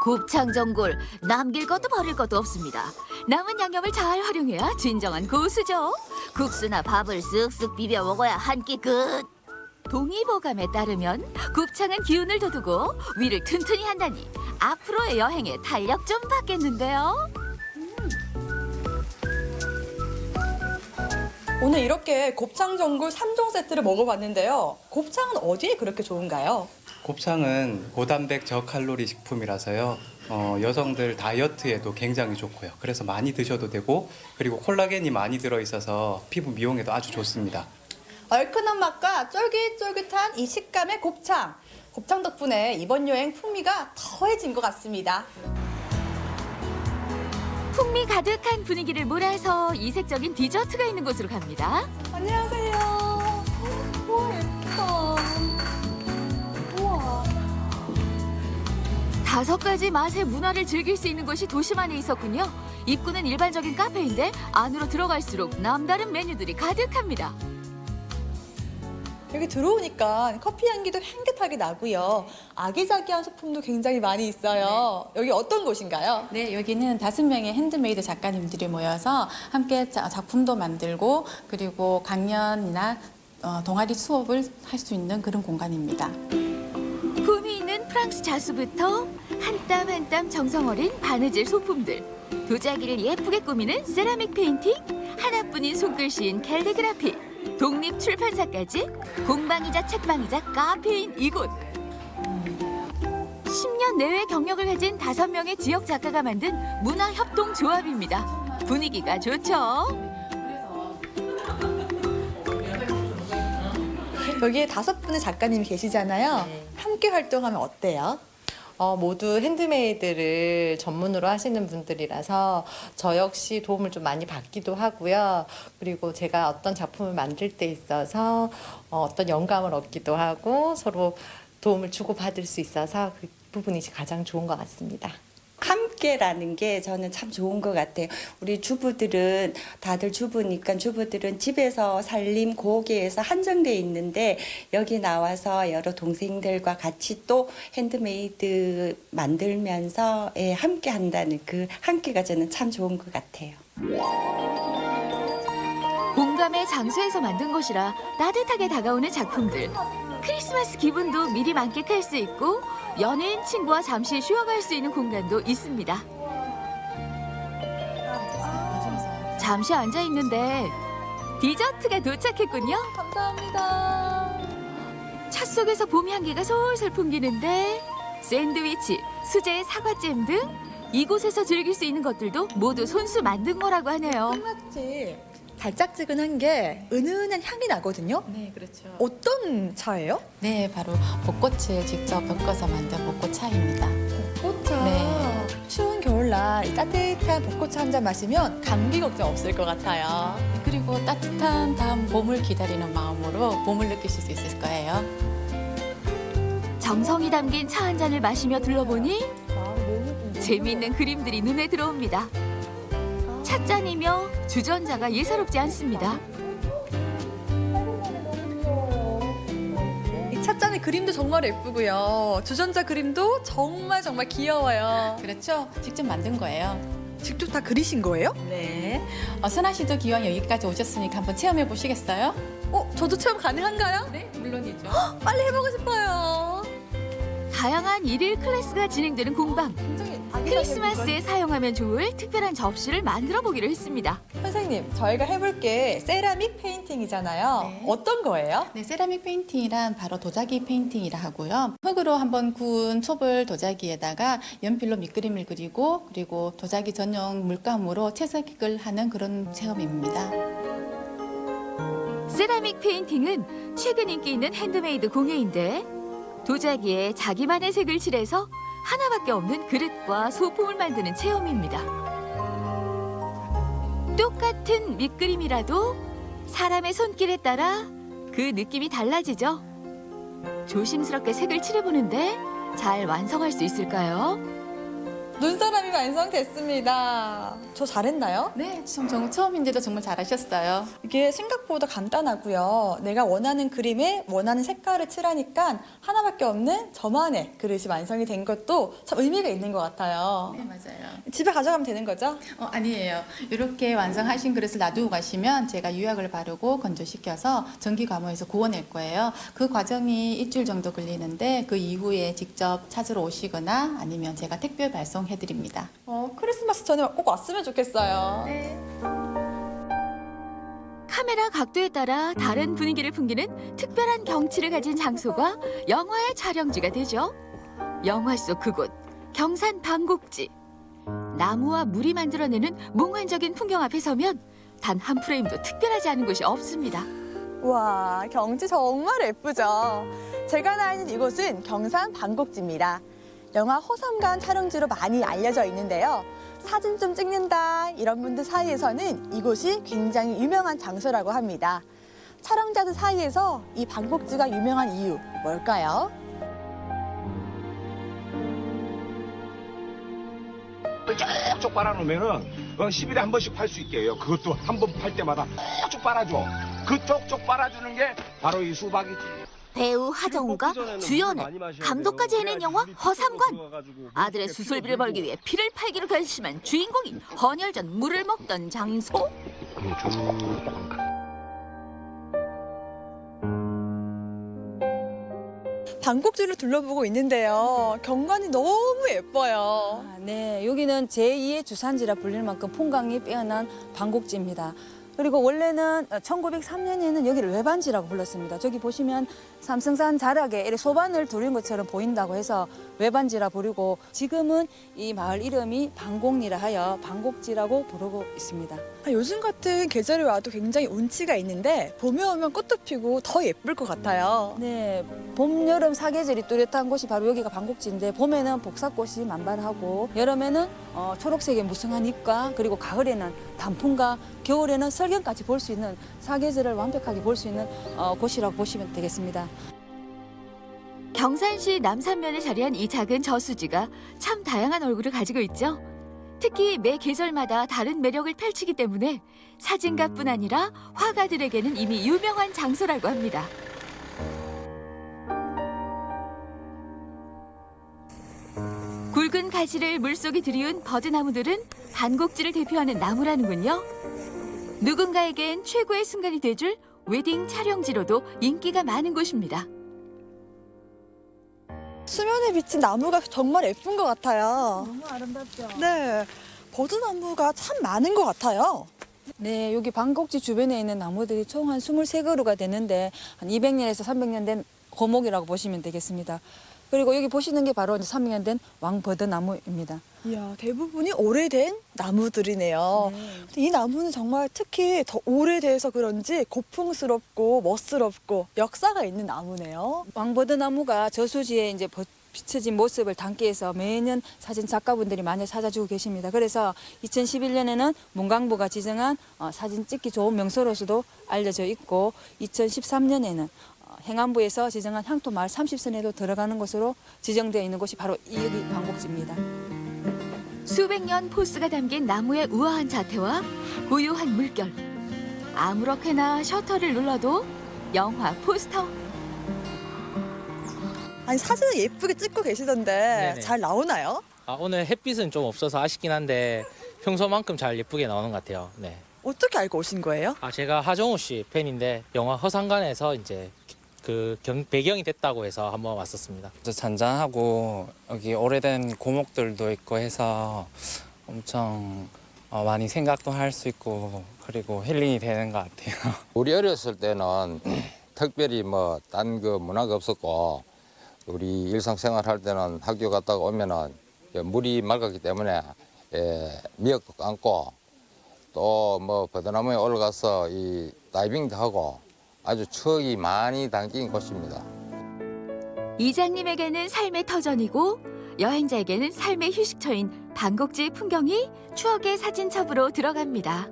곱창 전골 남길 것도 버릴 것도 없습니다. 남은 양념을 잘 활용해야 진정한 고수죠. 국수나 밥을 쓱쓱 비벼 먹어야 한 끼 끝. 동의보감에 따르면 곱창은 기운을 돋우고 위를 튼튼히 한다니 앞으로의 여행에 탄력 좀 받겠는데요. 오늘 이렇게 곱창 전골 3종 세트를 먹어봤는데요. 곱창은 어디에 그렇게 좋은가요? 곱창은 고단백 저칼로리 식품이라서요. 여성들 다이어트에도 굉장히 좋고요. 그래서 많이 드셔도 되고 그리고 콜라겐이 많이 들어있어서 피부 미용에도 아주 좋습니다. 얼큰한 맛과 쫄깃쫄깃한 이 식감의 곱창. 곱창 덕분에 이번 여행 풍미가 더해진 것 같습니다. 풍미 가득한 분위기를 몰아서 이색적인 디저트가 있는 곳으로 갑니다. 안녕하세요. 우와, 예쁘다. 우와. 5가지 맛의 문화를 즐길 수 있는 곳이 도심 안에 있었군요. 입구는 일반적인 카페인데 안으로 들어갈수록 남다른 메뉴들이 가득합니다. 여기 들어오니까 커피 향기도 향긋하게 나고요. 아기자기한 소품도 굉장히 많이 있어요. 여기 어떤 곳인가요? 네, 여기는 5명의 핸드메이드 작가님들이 모여서 함께 작품도 만들고 그리고 강연이나 동아리 수업을 할 수 있는 그런 공간입니다. 품이 있는 프랑스 자수부터 한 땀 한 땀 정성 어린 바느질 소품들, 도자기를 예쁘게 꾸미는 세라믹 페인팅, 하나뿐인 손글씨인 캘리그라피, 독립 출판사까지 공방이자 책방이자 카페인 이곳. 10년 내외 경력을 가진 5명의 지역 작가가 만든 문화협동조합입니다. 분위기가 좋죠. 여기에 5분의 작가님이 계시잖아요. 함께 활동하면 어때요? 모두 핸드메이드를 전문으로 하시는 분들이라서 저 역시 도움을 좀 많이 받기도 하고요. 그리고 제가 어떤 작품을 만들 때 있어서 어떤 영감을 얻기도 하고 서로 도움을 주고받을 수 있어서 그 부분이 가장 좋은 것 같습니다. 함께라는 게 저는 참 좋은 것 같아요. 우리 주부들은 다들 주부니까 주부들은 집에서 살림 고기에서 한정돼 있는데 여기 나와서 여러 동생들과 같이 또 핸드메이드 만들면서 함께 한다는 그 함께가 저는 참 좋은 것 같아요. 공감의 장소에서 만든 것이라 따뜻하게 다가오는 작품들. 크리스마스 기분도 미리 만끽할 수 있고 연예인 친구와 잠시 쉬어갈 수 있는 공간도 있습니다. 잠시 앉아 있는데 디저트가 도착했군요. 감사합니다. 차 속에서 봄 향기가 솔솔 풍기는데 샌드위치, 수제 사과잼 등 이곳에서 즐길 수 있는 것들도 모두 손수 만든 거라고 하네요. 끝났지. 달짝지근한 게 은은한 향이 나거든요. 네, 그렇죠. 어떤 차예요? 네, 바로 벚꽃을 직접 엮어서 만든 벚꽃차입니다. 벚꽃차. 네. 추운 겨울날 이 따뜻한 벚꽃차 한 잔 마시면 감기 걱정 없을 것 같아요. 그리고 따뜻한 다음 봄을 기다리는 마음으로 봄을 느끼실 수 있을 거예요. 정성이 담긴 차 한 잔을 마시며 둘러보니 재미있는 그림들이 눈에 들어옵니다. 찻잔이며 주전자가 예사롭지 않습니다. 이 찻잔의 그림도 정말 예쁘고요. 주전자 그림도 정말 귀여워요. 그렇죠. 직접 만든 거예요. 직접 다 그리신 거예요? 네. 선아 씨도 기왕 여기까지 오셨으니까 한번 체험해 보시겠어요? 저도 체험 가능한가요? 네, 물론이죠. 빨리 해보고 싶어요. 다양한 일일 클래스가 진행되는 공방. 크리스마스에 사용하면 좋을 특별한 접시를 만들어 보기로 했습니다. 선생님, 저희가 해볼 게 세라믹 페인팅이잖아요. 네. 어떤 거예요? 네, 세라믹 페인팅이란 바로 도자기 페인팅이라 하고요. 흙으로 한번 구운 촛불 도자기에다가 연필로 밑그림을 그리고 그리고 도자기 전용 물감으로 채색을 하는 그런 체험입니다. 세라믹 페인팅은 최근 인기 있는 핸드메이드 공예인데 도자기에 자기만의 색을 칠해서 하나밖에 없는 그릇과 소품을 만드는 체험입니다. 똑같은 밑그림이라도 사람의 손길에 따라 그 느낌이 달라지죠. 조심스럽게 색을 칠해보는데 잘 완성할 수 있을까요? 눈사람이 완성됐습니다. 저 잘했나요? 네, 처음인데도 정말 잘하셨어요. 이게 생각보다 간단하고요. 내가 원하는 그림에 원하는 색깔을 칠하니까 하나밖에 없는 저만의 그릇이 완성이 된 것도 참 의미가 있는 것 같아요. 네, 맞아요. 집에 가져가면 되는 거죠? 아니에요. 이렇게 완성하신 그릇을 놔두고 가시면 제가 유약을 바르고 건조시켜서 전기 가무에서 구워낼 거예요. 그 과정이 일주일 정도 걸리는데 그 이후에 직접 찾으러 오시거나 아니면 제가 택배 발송해드립니다. 크리스마스 전에 꼭 왔으면 좋겠어요. 네. 카메라 각도에 따라 다른 분위기를 풍기는 특별한 경치를 가진 장소가 영화의 촬영지가 되죠. 영화 속 그곳, 경산 방곡지. 나무와 물이 만들어내는 몽환적인 풍경 앞에 서면 단 한 프레임도 특별하지 않은 곳이 없습니다. 와, 경치 정말 예쁘죠? 제가 나와 있는 이곳은 경산 방곡지입니다. 영화 호삼관 촬영지로 많이 알려져 있는데요. 사진 좀 찍는다 이런 분들 사이에서는 이곳이 굉장히 유명한 장소라고 합니다. 촬영자들 사이에서 이 방곡지가 유명한 이유 뭘까요? 쭉쭉 빨아놓으면은 10일에 한 번씩 팔 수 있게 해요. 그것도 한 번 팔 때마다 쭉쭉 빨아줘. 그 쪽쪽 빨아주는 게 바로 이 수박이지. 배우 하정우가 주연을 감독까지 해낸 영화 허삼관. 아들의 수술비를 벌기 위해 피를 팔기로 결심한 주인공이 헌혈전 물을 먹던 장소. 방곡지를 둘러보고 있는데요. 경관이 너무 예뻐요. 네, 여기는 제2의 주산지라 불릴 만큼 풍광이 빼어난 방곡지입니다. 그리고 원래는 1903년에는 여기를 외반지라고 불렀습니다. 저기 보시면 삼성산 자락에 이렇게 소반을 두른 것처럼 보인다고 해서 외반지라 부르고 지금은 이 마을 이름이 방곡리라 하여 방곡지라고 부르고 있습니다. 요즘 같은 계절에 와도 굉장히 운치가 있는데 봄에 오면 꽃도 피고 더 예쁠 것 같아요. 네, 봄, 여름 사계절이 뚜렷한 곳이 바로 여기가 방곡지인데 봄에는 복사꽃이 만발하고 여름에는 초록색의 무성한 잎과 그리고 가을에는 단풍과 겨울에는 설경까지 볼 수 있는 사계절을 완벽하게 볼 수 있는 곳이라고 보시면 되겠습니다. 경산시 남산면에 자리한 이 작은 저수지가 참 다양한 얼굴을 가지고 있죠. 특히 매 계절마다 다른 매력을 펼치기 때문에 사진가뿐 아니라 화가들에게는 이미 유명한 장소라고 합니다. 굵은 가지를 물속에 들이운 버드나무들은 반곡지를 대표하는 나무라는군요. 누군가에겐 최고의 순간이 돼줄 웨딩 촬영지로도 인기가 많은 곳입니다. 수면에 비친 나무가 정말 예쁜 것 같아요. 너무 아름답죠? 네, 버드나무가 참 많은 것 같아요. 네, 여기 방곡지 주변에 있는 나무들이 총 한 23그루가 되는데 한 200년에서 300년 된 고목이라고 보시면 되겠습니다. 그리고 여기 보시는 게 바로 300년 된 왕버드나무입니다. 이야, 대부분이 오래된 나무들이네요. 네. 이 나무는 정말 특히 더 오래돼서 그런지 고풍스럽고 멋스럽고 역사가 있는 나무네요. 왕버드나무가 저수지에 이제 비춰진 모습을 담기 위해서 매년 사진 작가분들이 많이 찾아주고 계십니다. 그래서 2011년에는 문광부가 지정한 사진 찍기 좋은 명소로서도 알려져 있고 2013년에는 행안부에서 지정한 향토마을 30선에도 들어가는 곳으로 지정되어 있는 곳이 바로 여기 방곡지입니다. 수백 년 포스가 담긴 나무의 우아한 자태와 고요한 물결. 아무렇게나 셔터를 눌러도 영화 포스터. 아니, 사진을 예쁘게 찍고 계시던데 네네. 잘 나오나요? 오늘 햇빛은 좀 없어서 아쉽긴 한데 평소만큼 잘 예쁘게 나오는 것 같아요. 네. 어떻게 알고 오신 거예요? 제가 하정우 씨 팬인데 영화 허상관에서 이제 배경이 됐다고 해서 한번 왔었습니다. 잔잔하고 여기 오래된 고목들도 있고 해서 엄청 많이 생각도 할 수 있고 그리고 힐링이 되는 것 같아요. 우리 어렸을 때는 특별히 뭐 딴 그 문화가 없었고 우리 일상생활 할 때는 학교 갔다가 오면은 물이 맑았기 때문에 미역도 감고 또 뭐 버드나무에 올라가서 이 다이빙도 하고 아주 추억이 많이 담긴 곳입니다. 이장님에게는 삶의 터전이고 여행자에게는 삶의 휴식처인 방곡지의 풍경이 추억의 사진첩으로 들어갑니다.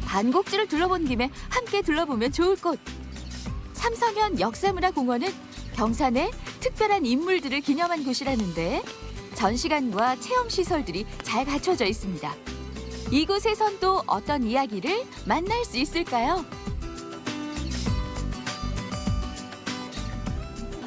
반곡지를 둘러본 김에 함께 둘러보면 좋을 곳. 삼성현 역사문화공원은 경산의 특별한 인물들을 기념한 곳이라는데 전시관과 체험시설들이 잘 갖춰져 있습니다. 이곳에선 또 어떤 이야기를 만날 수 있을까요?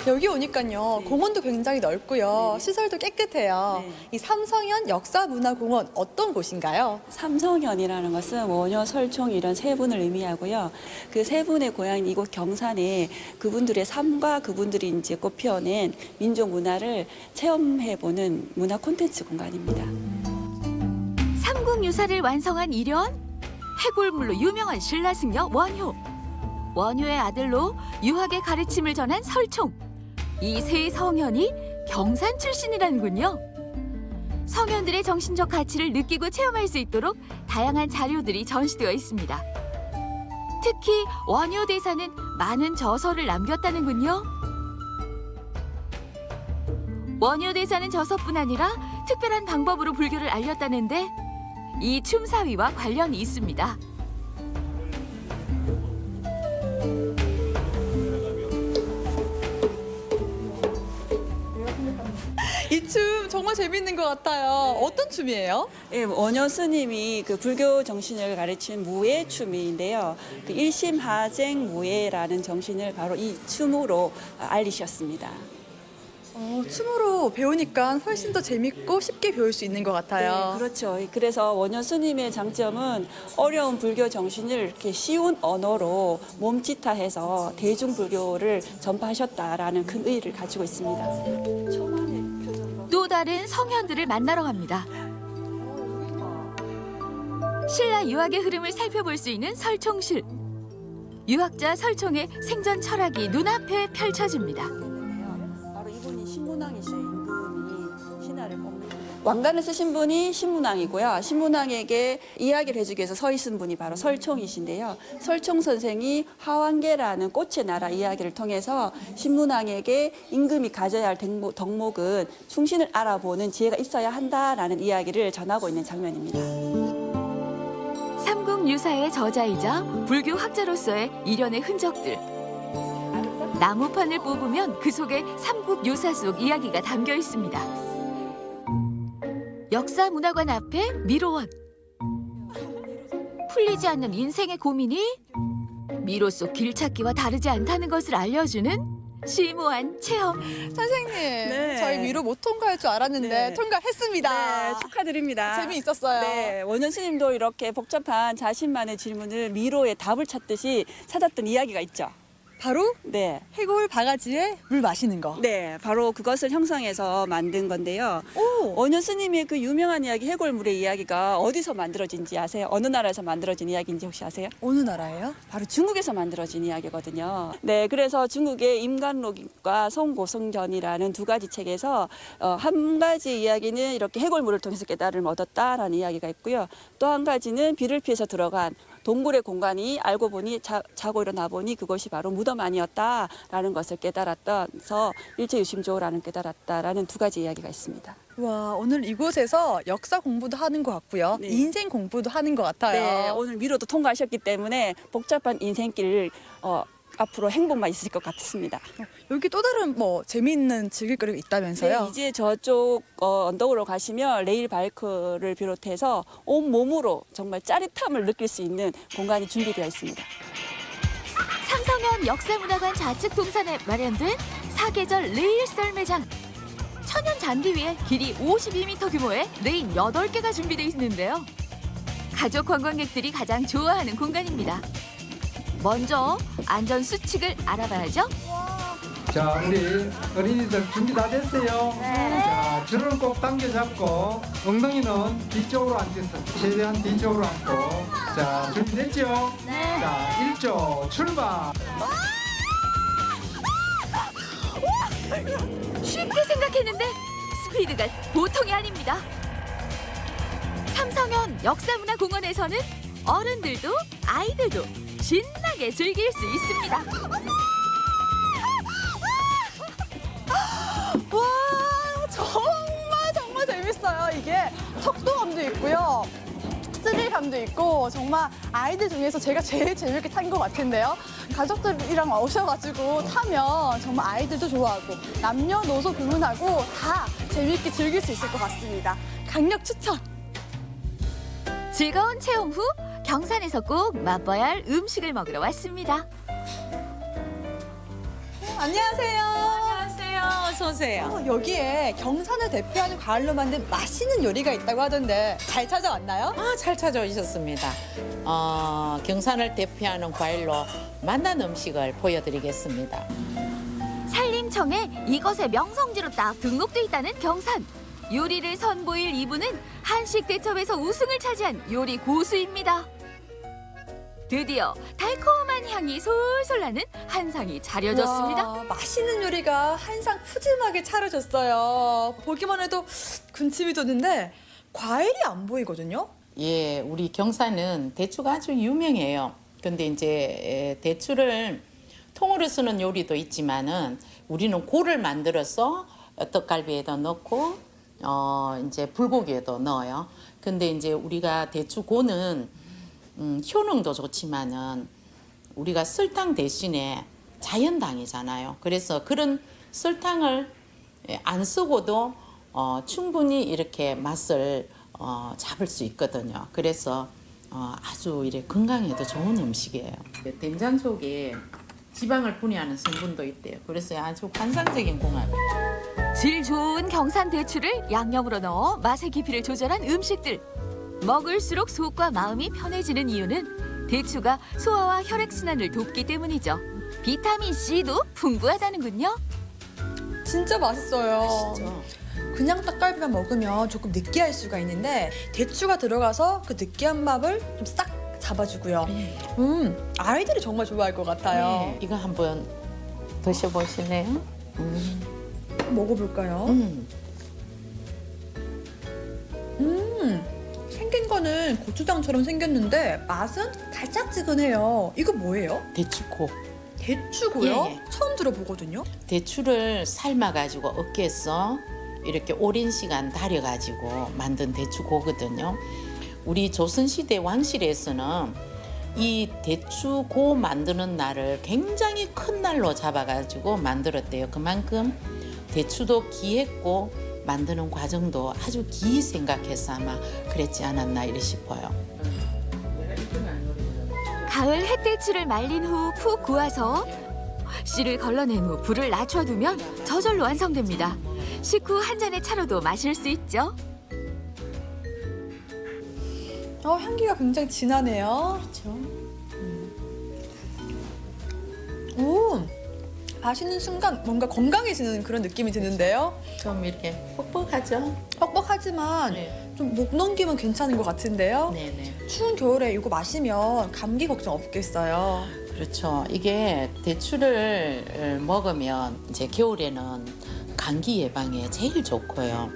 여기 오니까요. 공원도 굉장히 넓고요. 시설도 깨끗해요. 이 삼성현 역사문화공원 어떤 곳인가요? 삼성현이라는 것은 원효, 설총 이런 세 분을 의미하고요. 그 세 분의 고향인 이곳 경산에 그분들의 삶과 그분들이 이제 꽃피워낸 민족 문화를 체험해보는 문화 콘텐츠 공간입니다. 삼국유사를 완성한 일현, 해골물로 유명한 신라승려 원효, 원효의 아들로 유학의 가르침을 전한 설총. 이 세 성현이 경산 출신이라는군요. 성현들의 정신적 가치를 느끼고 체험할 수 있도록 다양한 자료들이 전시되어 있습니다. 특히 원효 대사는 많은 저서를 남겼다는군요. 원효 대사는 저서뿐 아니라 특별한 방법으로 불교를 알렸다는데 이 춤사위와 관련이 있습니다. 이 춤 정말 재밌는 것 같아요. 어떤 춤이에요? 예, 원효 스님이 그 불교 정신을 가르친 무예 춤인데요. 그 일심하쟁 무예라는 정신을 바로 이 춤으로 알리셨습니다. 춤으로 배우니까 훨씬 더 재밌고 쉽게 배울 수 있는 것 같아요. 네, 그렇죠. 그래서 원효 스님의 장점은 어려운 불교 정신을 이렇게 쉬운 언어로 몸짓화해서 대중 불교를 전파하셨다라는 큰 의의를 가지고 있습니다. 또 다른 성현들을 만나러 갑니다. 신라 유학의 흐름을 살펴볼 수 있는 설총실. 유학자 설총의 생전 철학이 눈앞에 펼쳐집니다. 바로 이분이 신문왕이셔요. 임금이 신하를 뽑는. 왕관을 쓰신 분이 신문왕이고요. 신문왕에게 이야기를 해주기 위해서 서 있은 분이 바로 설총이신데요. 설총 선생이 하완계라는 꽃의 나라 이야기를 통해서 신문왕에게 임금이 가져야 할 덕목은 충신을 알아보는 지혜가 있어야 한다라는 이야기를 전하고 있는 장면입니다. 삼국유사의 저자이자 불교 학자로서의 일련의 흔적들. 나무판을 뽑으면 그 속에 삼국유사 속 이야기가 담겨 있습니다. 역사문화관 앞에 미로원. 풀리지 않는 인생의 고민이 미로 속 길찾기와 다르지 않다는 것을 알려주는 심오한 체험. 선생님, 저희 미로 못 통과할 줄 알았는데 통과했습니다. 네, 축하드립니다. 재미있었어요. 네, 원효 스님도 이렇게 복잡한 자신만의 질문을 미로의 답을 찾듯이 찾았던 이야기가 있죠. 바로 네. 해골 바가지에 물 마시는 거. 네, 바로 그것을 형성해서 만든 건데요. 원효 스님의 그 유명한 이야기 해골물의 이야기가 어디서 만들어진지 아세요? 어느 나라에서 만들어진 이야기인지 혹시 아세요? 어느 나라예요? 바로 중국에서 만들어진 이야기거든요. 네, 그래서 중국의 임간록과 송고성전이라는 두 가지 책에서 한 가지 이야기는 이렇게 해골물을 통해서 깨달음을 얻었다라는 이야기가 있고요. 또 한 가지는 비를 피해서 들어간 동굴의 공간이 알고 보니 자고 일어나 보니 그것이 바로 무덤 아니었다라는 것을 깨달았다서 일체유심조라는 깨달았다라는 두 가지 이야기가 있습니다. 와, 오늘 이곳에서 역사 공부도 하는 것 같고요. 네. 인생 공부도 하는 것 같아요. 네, 오늘 미로도 통과하셨기 때문에 복잡한 인생길 앞으로 행복만 있을 것 같습니다. 여기 또 다른 뭐 재미있는 즐길 거리가 있다면서요? 네, 이제 저쪽 언덕으로 가시면 레일 바이크를 비롯해서 온 몸으로 정말 짜릿함을 느낄 수 있는 공간이 준비되어 있습니다. 삼성현 역사문화관 좌측 동산에 마련된 사계절 레일 썰매장. 천연 잔디 위에 길이 52m 규모의 레인 8개가 준비되어 있는데요. 가족 관광객들이 가장 좋아하는 공간입니다. 먼저 안전 수칙을 알아봐야죠. 자, 우리 어린이들 준비 다 됐어요? 자, 줄은 꼭 당겨잡고 엉덩이는 뒤쪽으로 앉아서 최대한 뒤쪽으로 앉고. 자, 준비됐죠? 네. 자, 1조 출발. 쉽게 생각했는데 스피드가 보통이 아닙니다. 삼성현 역사문화공원에서는 어른들도 아이들도 신나게 즐길 수 있습니다. 와, 정말 재밌어요. 이게 속도감도 있고요. 스릴 이질감도 있고 정말 아이들 중에서 제가 제일 재밌게 탄 것 같은데요. 가족들이랑 오셔가지고 타면 정말 아이들도 좋아하고 남녀노소 불문하고 다 재밌게 즐길 수 있을 것 같습니다. 강력 추천! 즐거운 체험 후 경산에서 꼭 맛봐야 할 음식을 먹으러 왔습니다. 안녕하세요. 안녕하세요. 어서 오세요. 여기에 경산을 대표하는 과일로 만든 맛있는 요리가 있다고 하던데 잘 찾아왔나요? 잘 찾아오셨습니다. 경산을 대표하는 과일로 만난 음식을 보여드리겠습니다. 산림청에 이것의 명성지로 딱 등록돼 있다는 경산. 요리를 선보일 이분은 한식 대첩에서 우승을 차지한 요리 고수입니다. 드디어 달콤한 향이 솔솔 나는 한상이 차려졌습니다. 와, 맛있는 요리가 한상 푸짐하게 차려졌어요. 보기만 해도 군침이 도는데 과일이 안 보이거든요. 예, 우리 경산은 대추가 아주 유명해요. 근데 이제 대추를 통으로 쓰는 요리도 있지만은 우리는 고를 만들어서 떡갈비에다 넣고 이제 불고기에도 넣어요. 근데 이제 우리가 대추고는 효능도 좋지만은 우리가 설탕 대신에 자연당이잖아요. 그래서 그런 설탕을 안 쓰고도 충분히 이렇게 맛을 잡을 수 있거든요. 그래서 아주 이렇게 건강에도 좋은 음식이에요. 된장 속에 지방을 분해하는 성분도 있대요. 그래서 아주 환상적인 궁합이에요. 질 좋은 경산 대추를 양념으로 넣어 맛의 깊이를 조절한 음식들. 먹을수록 속과 마음이 편해지는 이유는 대추가 소화와 혈액순환을 돕기 때문이죠. 비타민C도 풍부하다는군요. 진짜 맛있어요. 맛있죠? 그냥 떡갈비만 먹으면 조금 느끼할 수가 있는데 대추가 들어가서 그 느끼한 맛을 좀 싹 잡아주고요. 아이들이 정말 좋아할 것 같아요. 네, 이거 한번 드셔보실래요? 먹어볼까요? 생긴 거는 고추장처럼 생겼는데 맛은 달짝지근해요. 이거 뭐예요? 대추고. 대추고요? 예. 처음 들어보거든요. 대추를 삶아가지고 어깨에서 이렇게 오랜 시간 달여가지고 만든 대추고거든요. 우리 조선시대 왕실에서는 이 대추고 만드는 날을 굉장히 큰 날로 잡아가지고 만들었대요. 그만큼 대추도 귀했고 만드는 과정도 아주 기 생각해서 아마 그랬지 않았나 이래 싶어요. 가을 햇대추를 말린 후 푹 구워서 씨를 걸러낸 후 불을 낮춰두면 저절로 완성됩니다. 식후 한 잔의 차로도 마실 수 있죠. 향기가 굉장히 진하네요. 그렇죠. 오, 마시는 순간 뭔가 건강해지는 그런 느낌이 드는데요. 좀 이렇게 뻑뻑하죠? 뻑뻑하지만 네. 좀 목 넘기면 괜찮은 것 같은데요. 네네. 추운 겨울에 이거 마시면 감기 걱정 없겠어요. 그렇죠. 이게 대추를 먹으면 이제 겨울에는 감기 예방에 제일 좋고요.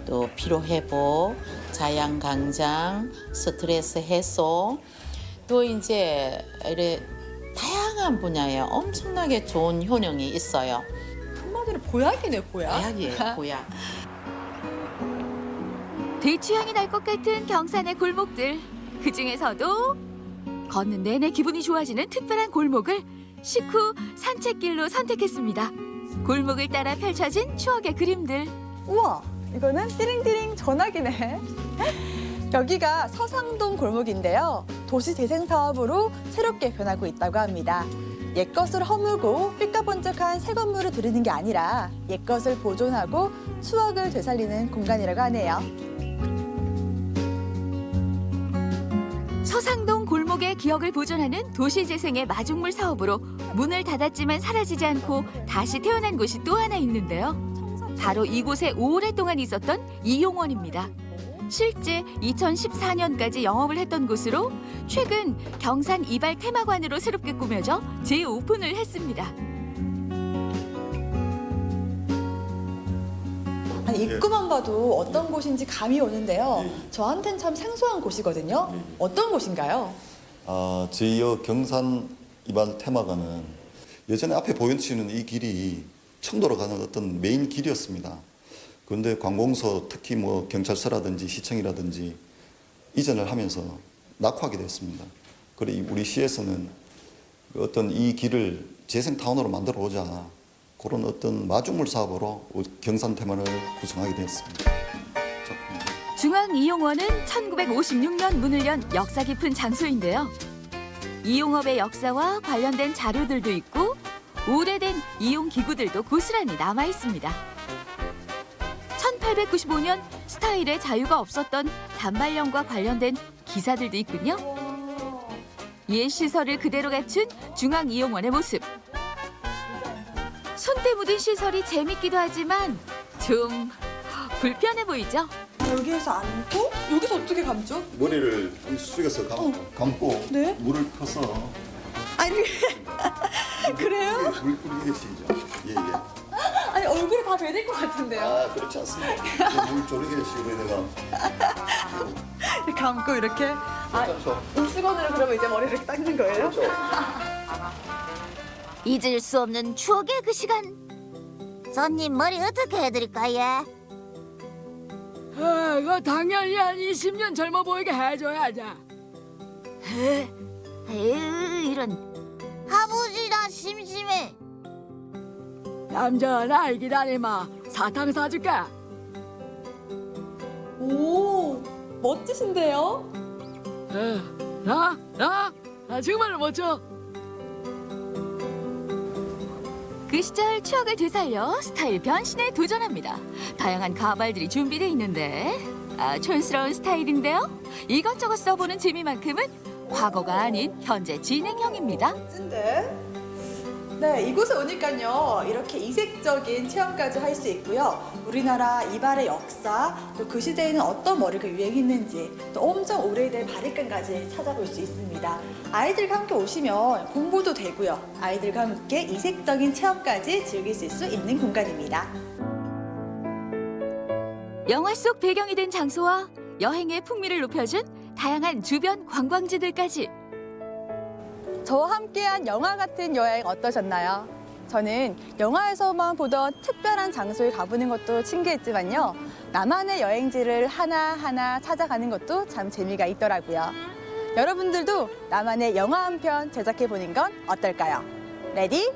또 피로 회복, 자양 강장, 스트레스 해소, 또 이제 이래 다양한 분야에 엄청나게 좋은 효능이 있어요. 한마디로 보약이네요, 보약. 보약이에요, 보약. 대추향이 날 것 같은 경산의 골목들. 그중에서도 걷는 내내 기분이 좋아지는 특별한 골목을 식후 산책길로 선택했습니다. 골목을 따라 펼쳐진 추억의 그림들. 우와, 이거는 띠링띠링 전화기네. 여기가 서상동 골목인데요. 도시재생 사업으로 새롭게 변하고 있다고 합니다. 옛것을 허물고 삐까번쩍한 새 건물을 들이는 게 아니라 옛것을 보존하고 추억을 되살리는 공간이라고 하네요. 서상동 골목의 기억을 보존하는 도시재생의 마중물 사업으로 문을 닫았지만 사라지지 않고 다시 태어난 곳이 또 하나 있는데요. 바로 이곳에 오랫동안 있었던 이용원입니다. 실제 2014년까지 영업을 했던 곳으로 최근 경산 이발 테마관으로 새롭게 꾸며져 재오픈을 했습니다. 아니, 입구만 봐도 어떤 곳인지 감이 오는데요. 저한텐 참 생소한 곳이거든요. 어떤 곳인가요? 저희 경산 이발 테마관은 예전에 앞에 보여주시는 이 길이 청도로 가는 어떤 메인 길이었습니다. 그런데 관공서 특히 뭐 경찰서라든지 시청이라든지 이전을 하면서 낙후하게 됐습니다. 그리고 우리 시에서는 어떤 이 길을 재생타운으로 만들어 오자 그런 어떤 마중물 사업으로 경산 테마를 구성하게 되었습니다. 중앙이용원은 1956년 문을 연 역사 깊은 장소인데요. 이용업의 역사와 관련된 자료들도 있고 오래된 이용기구들도 고스란히 남아 있습니다. 1895년 스타일에 자유가 없었던 단발령과 관련된 기사들도 있군요. 옛 시설을 그대로 갖춘 중앙이용원의 모습. 손때 묻은 시설이 재밌기도 하지만 좀 불편해 보이죠? 여기에서 안고 여기서 어떻게 감죠? 머리를 숙여서 감고 네? 물을 퍼서 아니 그래요? 물 뿌리게 되시죠. 예. 아니 얼굴에 다 배될 것 같은데요. 아 그렇지 않습니다. 물 조리개 식으로 해다가 이렇게 감고 이렇게 그렇죠. 물수건으로 그러면 이제 머리를 이렇게 닦는 거예요? 그렇죠. 잊을 수 없는 추억의 그 시간. 손님 머리 어떻게 해드릴까요? 이거 당연히 한 20년 젊어 보이게 해줘야지. 에휴, 이런. 아버지 나 심심해. 얌전히 기다리마. 사탕 사줄게. 오 멋지신데요? 나 정말 멋져. 그 시절 추억을 되살려 스타일 변신에 도전합니다. 다양한 가발들이 준비되어 있는데 촌스러운 스타일인데요. 이것저것 써보는 재미만큼은 과거가 아닌 현재 진행형입니다. 멋진데? 네, 이곳에 오니까요. 이렇게 이색적인 체험까지 할 수 있고요. 우리나라 이발의 역사, 또 그 시대에는 어떤 머리가 유행했는지, 또 엄청 오래된 바리깡까지 찾아볼 수 있습니다. 아이들과 함께 오시면 공부도 되고요. 아이들과 함께 이색적인 체험까지 즐기실 수 있는 공간입니다. 영화 속 배경이 된 장소와 여행의 풍미를 높여준 다양한 주변 관광지들까지. 저와 함께한 영화 같은 여행 어떠셨나요? 저는 영화에서만 보던 특별한 장소에 가보는 것도 신기했지만요. 나만의 여행지를 하나하나 찾아가는 것도 참 재미가 있더라고요. 여러분들도 나만의 영화 한 편 제작해보는 건 어떨까요? 레디,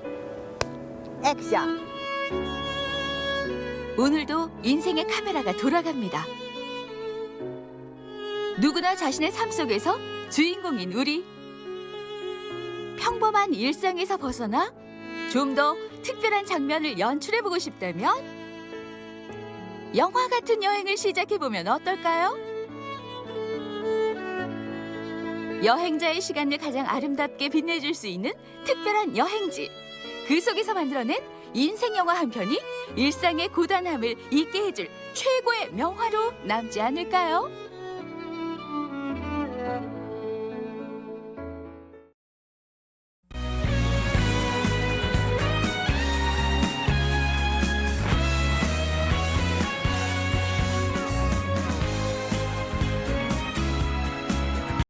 액션! 오늘도 인생의 카메라가 돌아갑니다. 누구나 자신의 삶 속에서 주인공인 우리. 평범한 일상에서 벗어나 좀 더 특별한 장면을 연출해보고 싶다면 영화 같은 여행을 시작해보면 어떨까요? 여행자의 시간을 가장 아름답게 빛내줄 수 있는 특별한 여행지. 그 속에서 만들어낸 인생 영화 한 편이 일상의 고단함을 잊게 해줄 최고의 명화로 남지 않을까요?